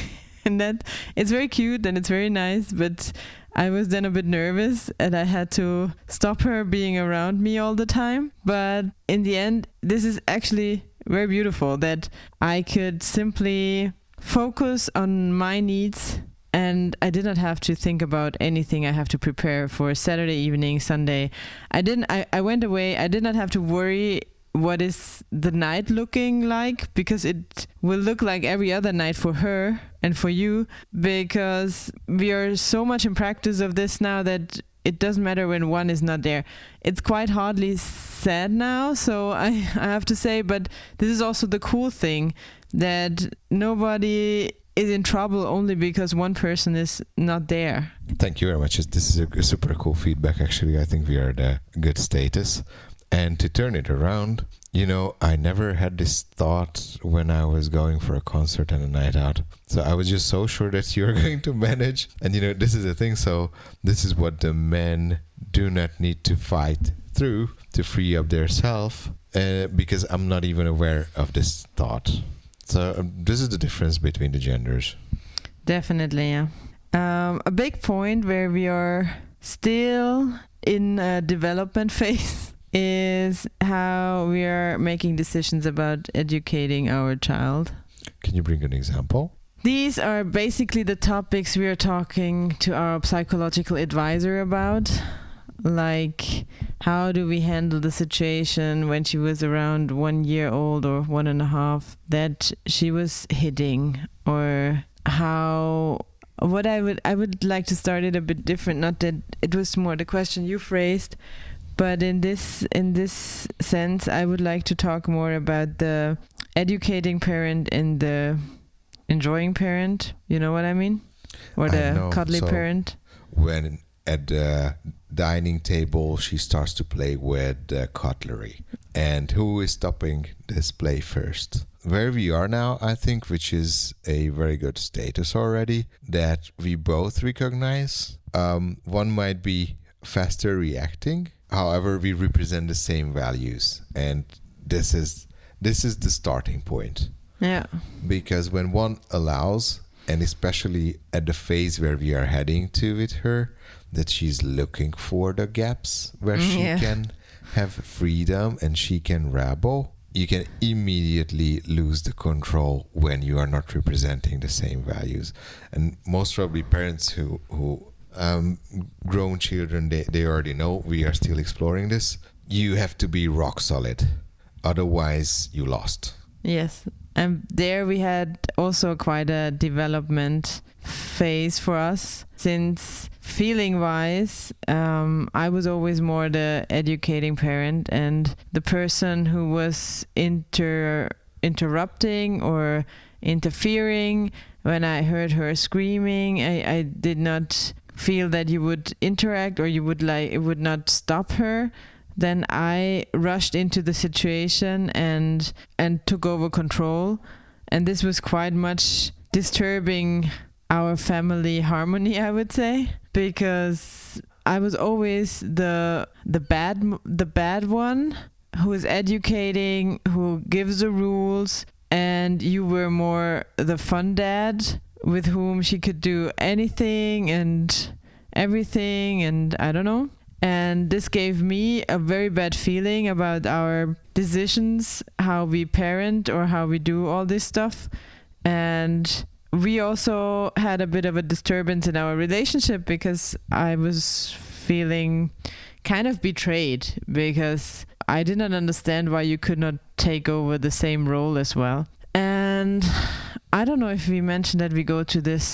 And that it's very cute and it's very nice, but I was then a bit nervous and I had to stop her being around me all the time. But in the end, this is actually very beautiful that I could simply focus on my needs, and I did not have to think about anything I have to prepare for Saturday evening, Sunday. I went away. I did not have to worry what is the night looking like, because it will look like every other night for her and for you, because we are so much in practice of this now that it doesn't matter when one is not there. It's quite hardly sad now, so I have to say, but this is also the cool thing, that nobody is in trouble only because one person is not there. Thank you very much. This is a super cool feedback, actually. I think we are at a good status. And to turn it around, I never had this thought when I was going for a concert and a night out. So I was just so sure that you're going to manage. And, this is the thing. So this is what the men do not need to fight through to free up their self, because I'm not even aware of this thought. So this is the difference between the genders. Definitely, yeah. A big point where we are still in a development phase is how we are making decisions about educating our child. Can you bring an example? These are basically the topics we are talking to our psychological advisor about. Like, how do we handle the situation when she was around 1 year old or 1.5 that she was hitting, or what I would like to start it a bit different. Not that it was more the question you phrased, but in this sense, I would like to talk more about the educating parent and the enjoying parent. You know what I mean? Or the cuddly parent. When at the dining table, she starts to play with cutlery. And who is stopping this play first? Where we are now, I think, which is a very good status already, that we both recognize. One might be faster reacting. However, we represent the same values. And this is the starting point. Yeah. Because when one allows, and especially at the phase where we are heading to with her, that she's looking for the gaps where she can have freedom and she can rebel, you can immediately lose the control when you are not representing the same values. And most probably parents who grown children, they already know. We are still exploring this. You have to be rock solid. Otherwise, you lost. Yes. And there we had also quite a development phase for us, since feeling-wise, I was always more the educating parent and the person who was interrupting or interfering. When I heard her screaming, I did not feel that you would interact or it would not stop her. Then I rushed into the situation and took over control. And this was quite much disturbing our family harmony, I would say, because I was always the bad one who is educating, who gives the rules, and you were more the fun dad with whom she could do anything and everything, and I don't know. And this gave me a very bad feeling about our decisions, how we parent or how we do all this stuff. And we also had a bit of a disturbance in our relationship because I was feeling kind of betrayed, because I did not understand why you could not take over the same role as well. And I don't know if we mentioned that we go to this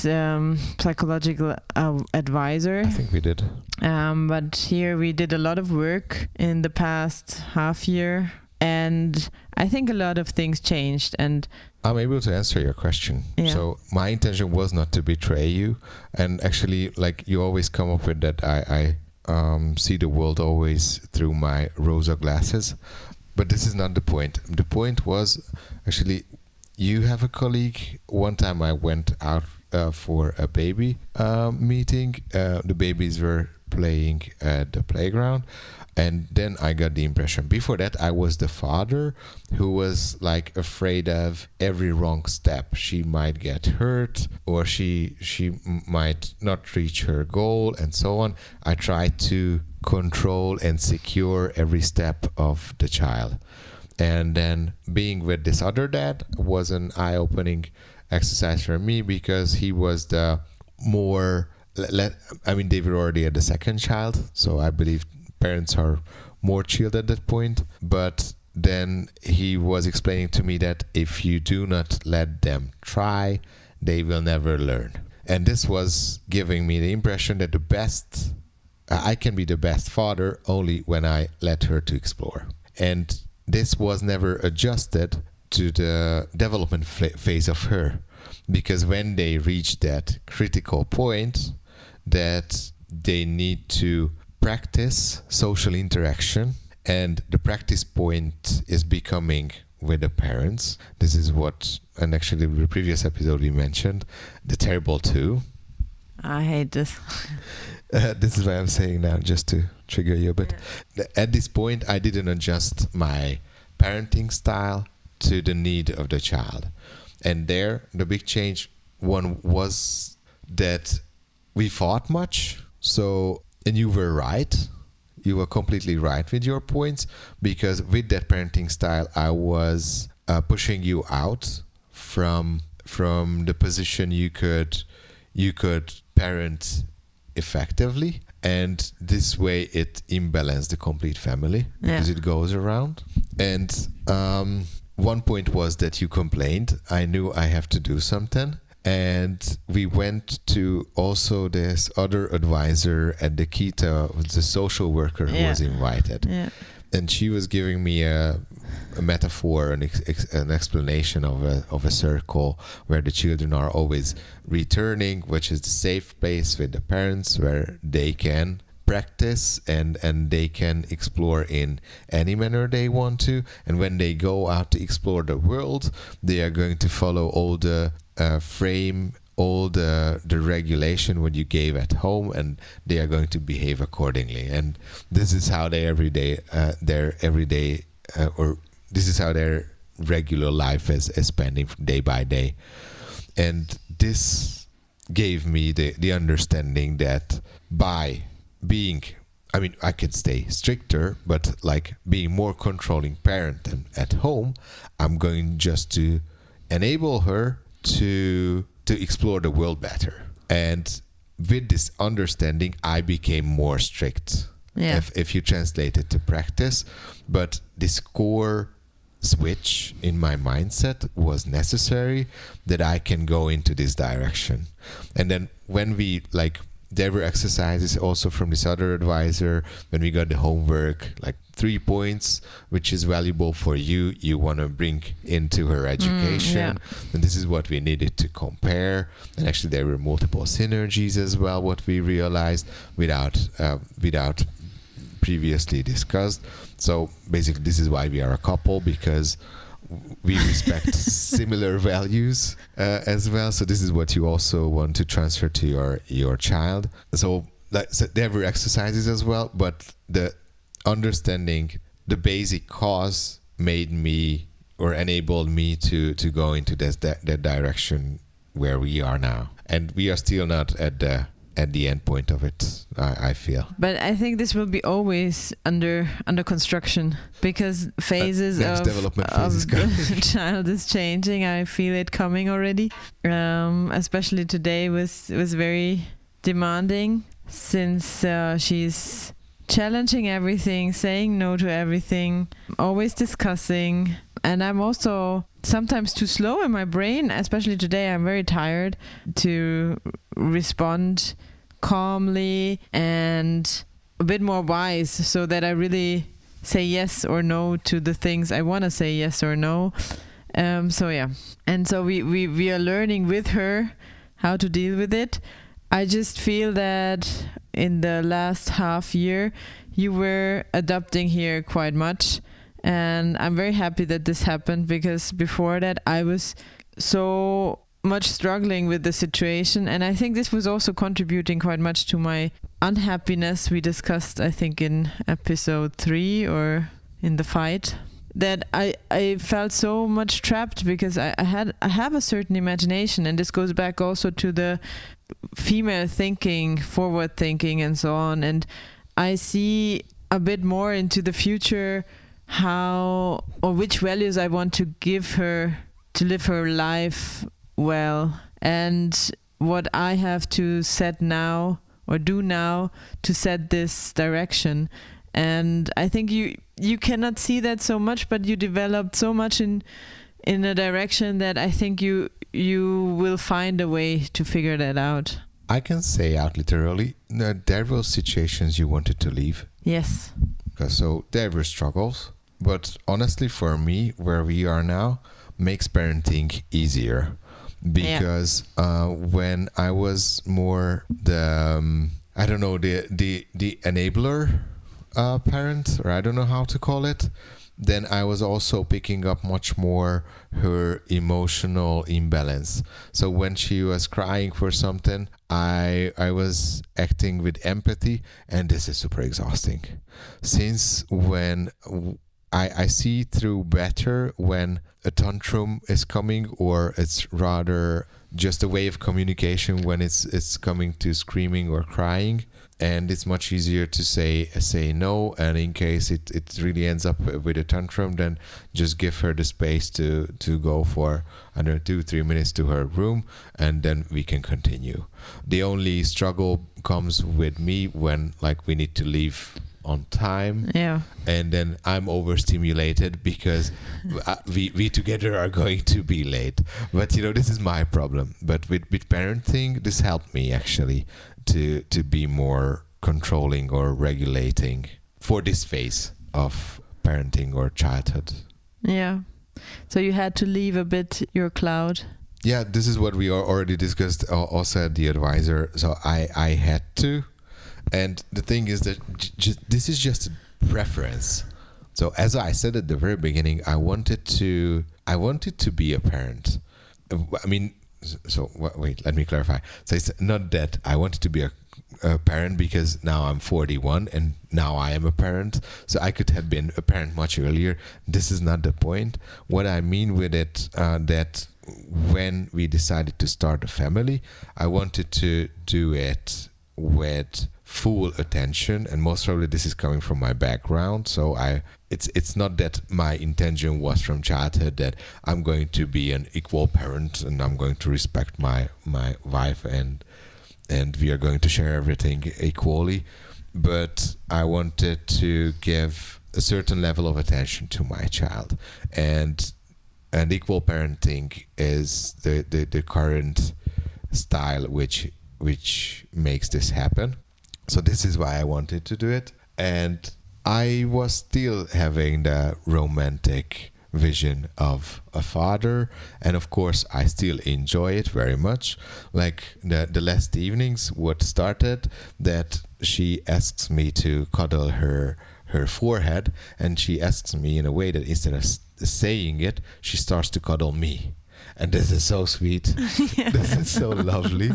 psychological advisor. I think we did. But here we did a lot of work in the past half year, and I think a lot of things changed. And I'm able to answer your question. Yeah. So my intention was not to betray you. And actually, like, you always come up with that see the world always through my rosa glasses. But this is not the point. The point was actually, you have a colleague. One time I went out for a baby meeting. The babies were playing at the playground. And then I got the impression, before that I was the father who was like afraid of every wrong step. She might get hurt, or she might not reach her goal, and so on. I tried to control and secure every step of the child. And then being with this other dad was an eye-opening exercise for me, because he was the more, they were already at the second child, so I believe parents are more chilled at that point. But then he was explaining to me that if you do not let them try, they will never learn. And this was giving me the impression that I can be the best father only when I let her to explore. And this was never adjusted to the development phase of her, because when they reach that critical point that they need to practice social interaction, and the practice point is becoming with the parents. This is what, and actually the previous episode we mentioned, the terrible two. I hate this. This is what I'm saying now, just to trigger you a bit. At this point, I didn't adjust my parenting style to the need of the child. And there, the big change one was that we fought much. So, and you were right. You were completely right with your points, because with that parenting style, I was pushing you out from the position you could parent effectively, and this way it imbalanced the complete family, because it goes around. And one point was that you complained. I knew I have to do something. And we went to also this other advisor at the Kita, the social worker who was invited. Yeah. And she was giving me a metaphor, an explanation of a circle where the children are always returning, which is the safe place with the parents where they can practice and they can explore in any manner they want to. And when they go out to explore the world, they are going to follow all the frame, all the regulation what you gave at home, and they are going to behave accordingly. And this is how they this is how their regular life is spending day by day. And this gave me the understanding that by being, I could stay stricter, but like being more controlling parent than at home, I'm going just to enable her to explore the world better. And with this understanding, I became more strict. Yeah. If you translate it to practice, but this core switch in my mindset was necessary that I can go into this direction. And then when there were exercises also from this other advisor, when we got the homework, like 3 points, which is valuable for you want to bring into her education. And this is what we needed to compare. And actually there were multiple synergies as well, what we realized without previously discussed. So basically this is why we are a couple, because we respect similar values as well. So this is what you also want to transfer to your child. So there were exercises as well, but the understanding the basic cause made me, or enabled me to go into that direction where we are now. And we are still not at the end point of it, I feel. But I think this will be always under construction, because phases of the child is changing. I feel it coming already. Especially today was very demanding, since she's challenging everything, saying no to everything, always discussing. And I'm also sometimes too slow in my brain, especially today. I'm very tired to respond calmly and a bit more wise, so that I really say yes or no to the things I want to say yes or no. And so we are learning with her how to deal with it. I just feel that in the last half year, you were adapting here quite much. And I'm very happy that this happened, because before that I was so much struggling with the situation. And I think this was also contributing quite much to my unhappiness we discussed, I think, in episode 3 or in the fight. That I felt so much trapped because I have a certain imagination, and this goes back also to the female thinking, forward thinking and so on. And I see a bit more into the future how or which values I want to give her to live her life well, and what I have to set now or do now to set this direction. And I think you cannot see that so much, but you developed so much in a direction that I think you will find a way to figure that out. I can say out literally, there were situations you wanted to leave. Yes. So there were struggles. But honestly, for me, where we are now, makes parenting easier. Because when I was more the enabler parent, or I don't know how to call it, then I was also picking up much more her emotional imbalance. So when she was crying for something, I was acting with empathy, and this is super exhausting. Since when I see through better when a tantrum is coming, or it's rather just a way of communication when it's coming to screaming or crying, and it's much easier to say no, and in case it really ends up with a tantrum, then just give her the space to go for under 2-3 minutes to her room, and then we can continue. The only struggle comes with me when we need to leave on time, and then I'm overstimulated because we together are going to be late. But this is my problem. But with parenting, this helped me actually to be more controlling or regulating for this phase of parenting or childhood. Yeah. So you had to leave a bit your cloud. Yeah, this is what we already discussed also at the advisor. So I had to. And the thing is that this is just a preference. So as I said at the very beginning, I wanted to be a parent. I mean, wait, let me clarify. So it's not that I wanted to be a parent because now I'm 41 and now I am a parent. So I could have been a parent much earlier. This is not the point. What I mean with it, that when we decided to start a family, I wanted to do it with full attention, and most probably this is coming from my background. So it's not that my intention was from childhood that I'm going to be an equal parent and I'm going to respect my wife and we are going to share everything equally, but I wanted to give a certain level of attention to my child, and equal parenting is the current style which makes this happen. So this is why I wanted to do it. And I was still having the romantic vision of a father. And of course, I still enjoy it very much. Like the last evenings, what started that she asks me to cuddle her forehead. And she asks me in a way that instead of saying it, she starts to cuddle me. And this is so sweet. Yeah. This is so lovely.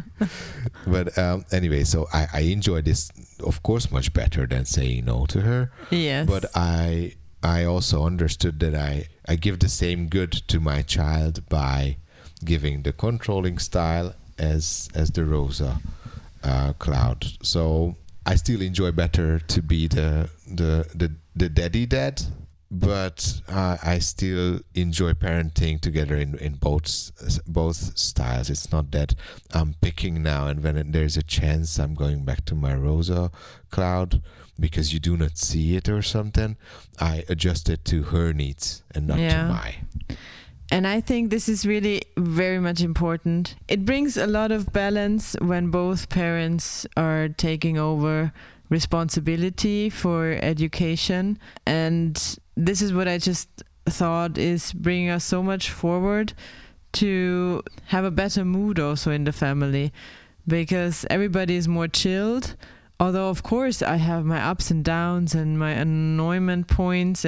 But anyway, so I enjoy this, of course, much better than saying no to her. Yes. But I also understood that I give the same good to my child by giving the controlling style as the Rosa cloud. So I still enjoy better to be the daddy dad. But I still enjoy parenting together in both styles. It's not that I'm picking now and when there's a chance I'm going back to my Rosa cloud because you do not see it or something. I adjust it to her needs and not to mine. And I think this is really very much important. It brings a lot of balance when both parents are taking over responsibility for education, and this is what I just thought is bringing us so much forward to have a better mood also in the family, because everybody is more chilled although of course I have my ups and downs and my annoyment points,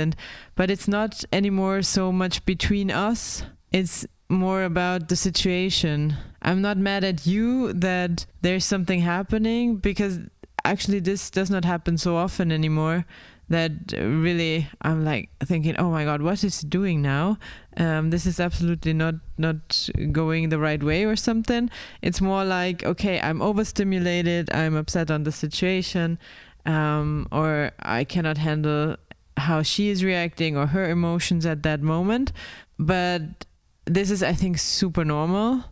but it's not anymore so much between us. It's more about the situation. I'm not mad at you that there's something happening, because actually this does not happen so often anymore, that really I'm like thinking, oh my God, what is he doing now? This is absolutely not going the right way or something. It's more like, okay, I'm overstimulated, I'm upset on the situation, or I cannot handle how she is reacting or her emotions at that moment. But this is, I think, super normal.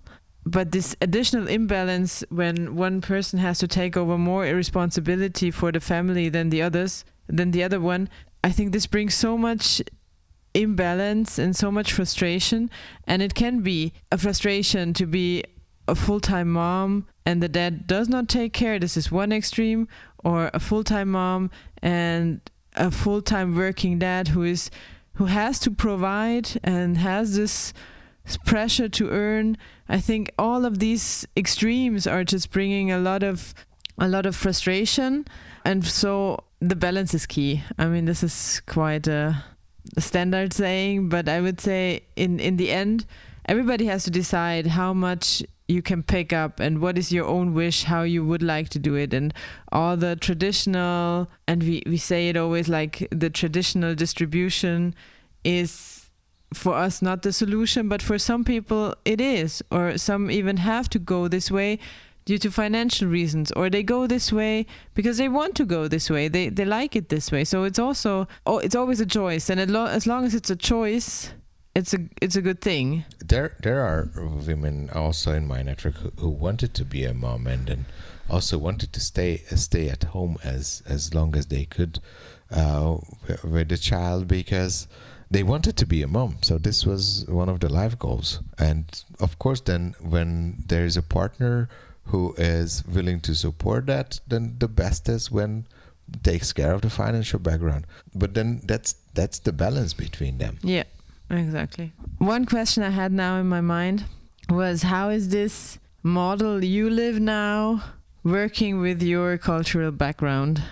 But this additional imbalance when one person has to take over more responsibility for the family than the other one, I think this brings so much imbalance and so much frustration. And it can be a frustration to be a full-time mom and the dad does not take care. This is one extreme. Or a full-time mom and a full-time working dad who has to provide and has this pressure to earn. I think all of these extremes are just bringing a lot of frustration, and so the balance is key. I mean, this is quite a standard saying, but I would say in the end, everybody has to decide how much you can pick up and what is your own wish, how you would like to do it. And all the traditional, and we say it always, like the traditional distribution is for us not the solution, but for some people it is, or some even have to go this way due to financial reasons, or they go this way because they want to go this way, they like it this way. So it's also, it's always a choice, and as long as it's a choice, it's a good thing. There are women also in my network who wanted to be a mom and then also wanted to stay at home as long as they could with the child, because they wanted to be a mom. So this was one of the life goals. And of course, then when there is a partner who is willing to support that, then the best is when takes care of the financial background. But then that's the balance between them. Yeah, exactly. One question I had now in my mind was, how is this model you live now working with your cultural background?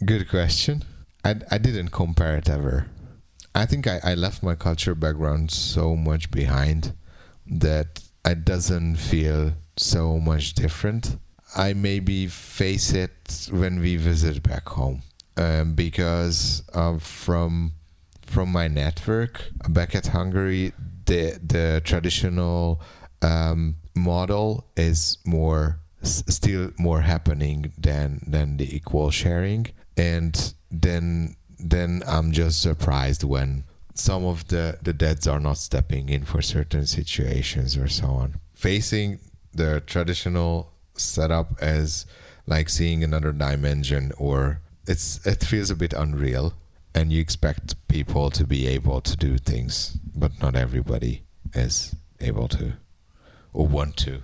Good question. I didn't compare it ever. I think I left my cultural background so much behind that it doesn't feel so much different. I maybe face it when we visit back home, because from my network back at Hungary, the traditional model is still more happening than the equal sharing. And then I'm just surprised when some of the dads are not stepping in for certain situations or so on. Facing the traditional setup as like seeing another dimension, or it feels a bit unreal, and you expect people to be able to do things, but not everybody is able to, or want to,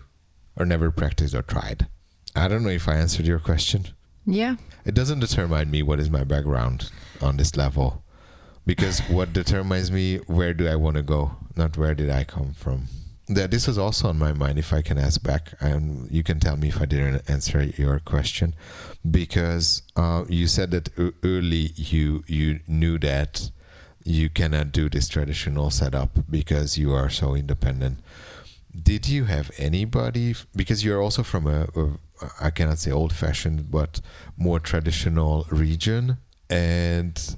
or never practiced or tried. I don't know if I answered your question. Yeah. It doesn't determine me what is my background on this level, because what determines me, where do I want to go, not where did I come from. This was also on my mind, if I can ask back, and you can tell me if I didn't answer your question, because you said that early you knew that you cannot do this traditional setup because you are so independent. Did you have anybody, because you're also from a I cannot say old-fashioned, but more traditional region, and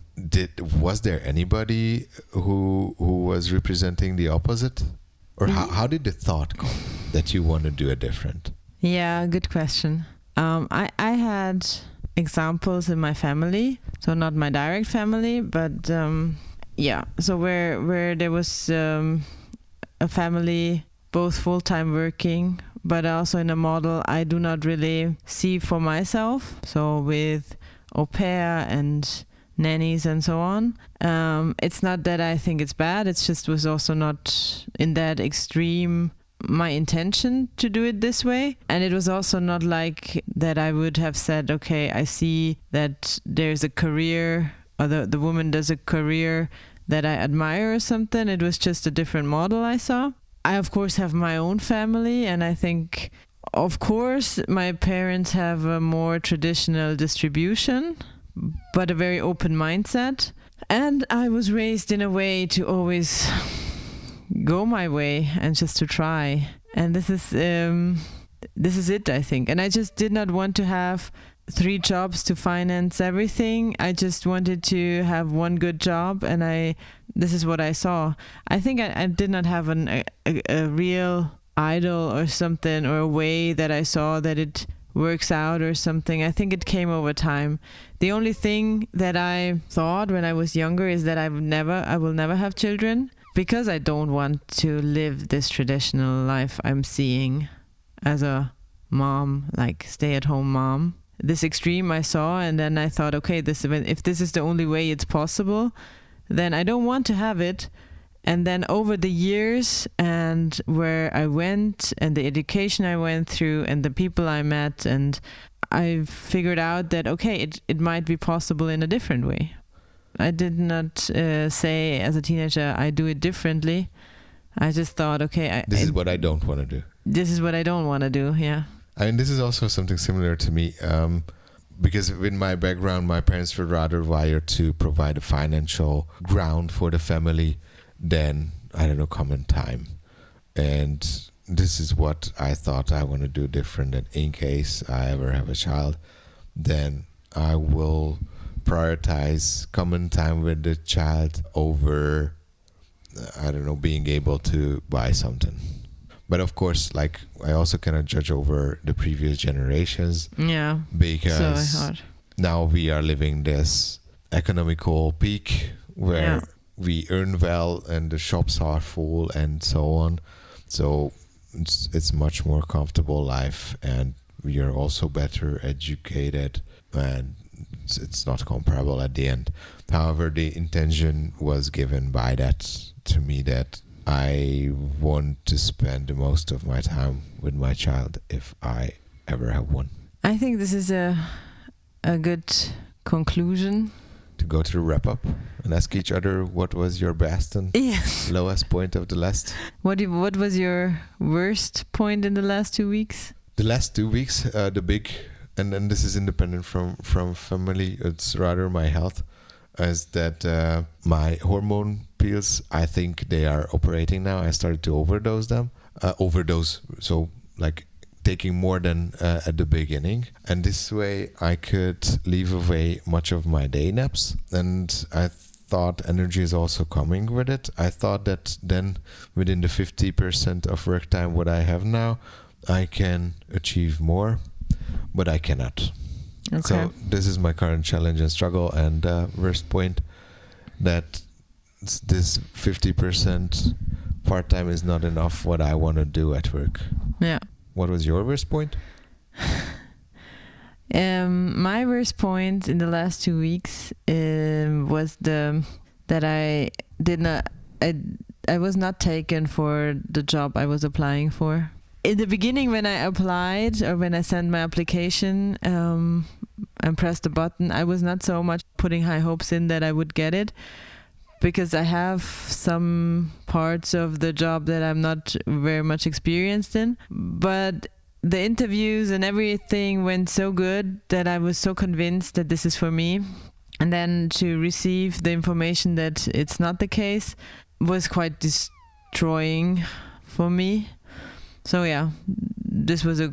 was there anybody who was representing the opposite? Or how did the thought come that you want to do it different? Yeah, good question. I had examples in my family, so not my direct family, but so where there was a family both full-time working, but also in a model I do not really see for myself, so with au pair and nannies and so on. It's not that I think it's bad, it's just was also not in that extreme my intention to do it this way. And it was also not like that I would have said, okay, I see that there's a career, or the woman does a career that I admire or something. It was just a different model I saw. I of course have my own family, and I think of course, my parents have a more traditional distribution, but a very open mindset. And I was raised in a way to always go my way and just to try. And this is it, I think. And I just did not want to have 3 jobs to finance everything. I just wanted to have one good job, and this is what I saw. I think I did not have a real idol or something, or a way that I saw that it works out or something. I think it came over time. The only thing that I thought when I was younger is that I will never have children, because I don't want to live this traditional life I'm seeing as a mom, like stay-at-home mom. This extreme I saw, and then I thought, okay, if this is the only way it's possible, then I don't want to have it. And then over the years and where I went and the education I went through and the people I met, and I figured out that, okay, it might be possible in a different way. I did not say as a teenager, I do it differently. I just thought, okay, this is what I don't want to do. This is what I don't want to do, yeah. I mean, this is also something similar to me, because with my background, my parents were rather wired to provide a financial ground for the family than, I don't know, common time. And this is what I thought I want to do different, that in case I ever have a child, then I will prioritize common time with the child over, I don't know, being able to buy something. But of course, like, I also cannot judge over the previous generations. Yeah. Because so hard. Now we are living this economical peak where we earn well and the shops are full and so on. So it's much more comfortable life, and we are also better educated, and it's not comparable at the end. However, the intention was given by that to me, that I want to spend the most of my time with my child if I ever have one. I think this is a good conclusion. To go to the wrap up and ask each other what was your best and lowest point of the last. What was your worst point in the last 2 weeks? The last 2 weeks, the big, and this is independent from family, it's rather my health, is that my hormone pills, I think they are operating now. I started to overdose them. So like taking more than at the beginning. And this way I could leave away much of my day naps. And I thought energy is also coming with it. I thought that then within the 50% of work time what I have now, I can achieve more, but I cannot. Okay. So this is my current challenge and struggle, and worst point, that this 50% part-time is not enough what I want to do at work. Yeah. What was your worst point? My worst point in the last 2 weeks was that I was not taken for the job I was applying for. In the beginning, when I applied or when I sent my application and pressed the button, I was not so much putting high hopes in that I would get it, because I have some parts of the job that I'm not very much experienced in. But the interviews and everything went so good that I was so convinced that this is for me. And then to receive the information that it's not the case was quite destroying for me. So yeah, this was a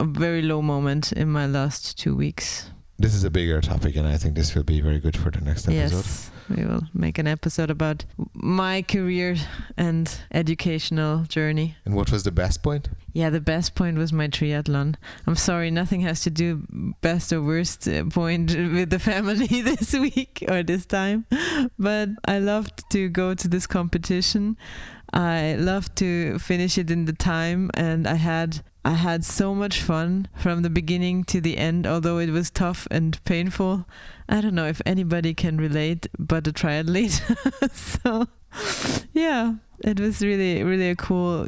very low moment in my last 2 weeks. This is a bigger topic, and I think this will be very good for the next episode. Yes, we will make an episode about my career and educational journey. And what was the best point? Yeah, the best point was my triathlon. I'm sorry, nothing has to do best or worst point with the family this week or this time. But I loved to go to this competition. I loved to finish it in the time, and I had so much fun from the beginning to the end, although it was tough and painful. I don't know if anybody can relate but a triathlete. So yeah, it was really, really a cool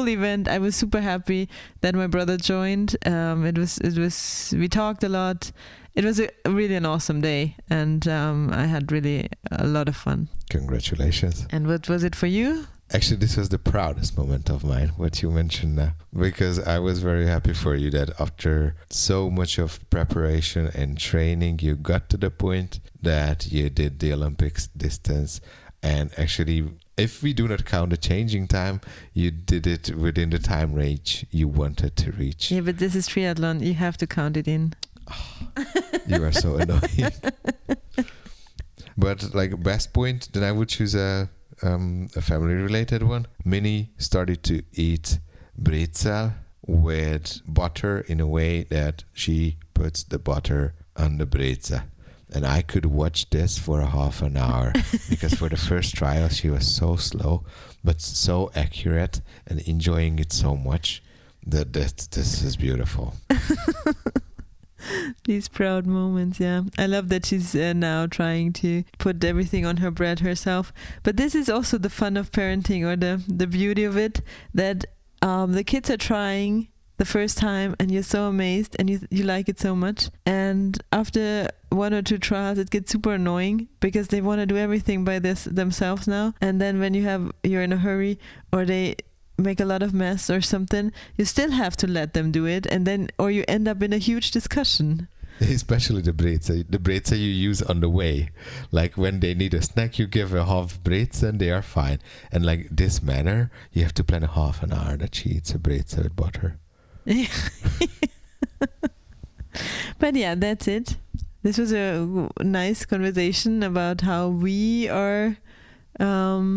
event. I was super happy that my brother joined. We talked a lot. It was really an awesome day, and I had really a lot of fun. Congratulations. And what was it for you? Actually, this was the proudest moment of mine, what you mentioned now, because I was very happy for you that after so much of preparation and training, you got to the point that you did the Olympics distance. And actually, if we do not count the changing time, you did it within the time range you wanted to reach. Yeah, but this is triathlon. You have to count it in. You are so annoying. But like best point, then I would choose a family-related one. Minnie started to eat brezel with butter in a way that she puts the butter on the brezel. And I could watch this for a half an hour because for the first trial she was so slow but so accurate and enjoying it so much that this is beautiful. These proud moments, yeah. I love that she's now trying to put everything on her bread herself. But this is also the fun of parenting, or the beauty of it, that the kids are trying the first time and you're so amazed and you like it so much. And after 1 or 2 trials, it gets super annoying because they want to do everything by themselves now. And then when you're in a hurry or they make a lot of mess or something, you still have to let them do it, and then or you end up in a huge discussion. Especially the brezel you use on the way. Like when they need a snack, you give a half brezel and they are fine. And like this manner, you have to plan a half an hour that she eats a brezel with butter. But yeah, that's it. This was a nice conversation about how we are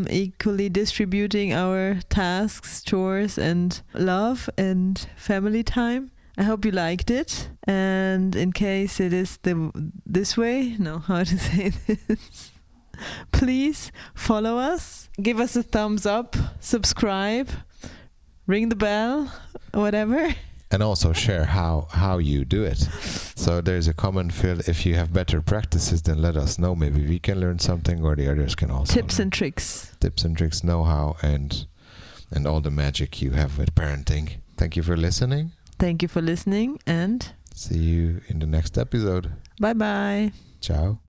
equally distributing our tasks, chores, and love and family time. I hope you liked it. And in case it is this way, how to say this? Please follow us, give us a thumbs up, subscribe, ring the bell, whatever. And also share how you do it. So there's a comment field. If you have better practices, then let us know. Maybe we can learn something, or the others can also Tips learn. and tricks. Tips and tricks, know-how, and all the magic you have with parenting. Thank you for listening. Thank you for listening, and see you in the next episode. Bye-bye. Ciao.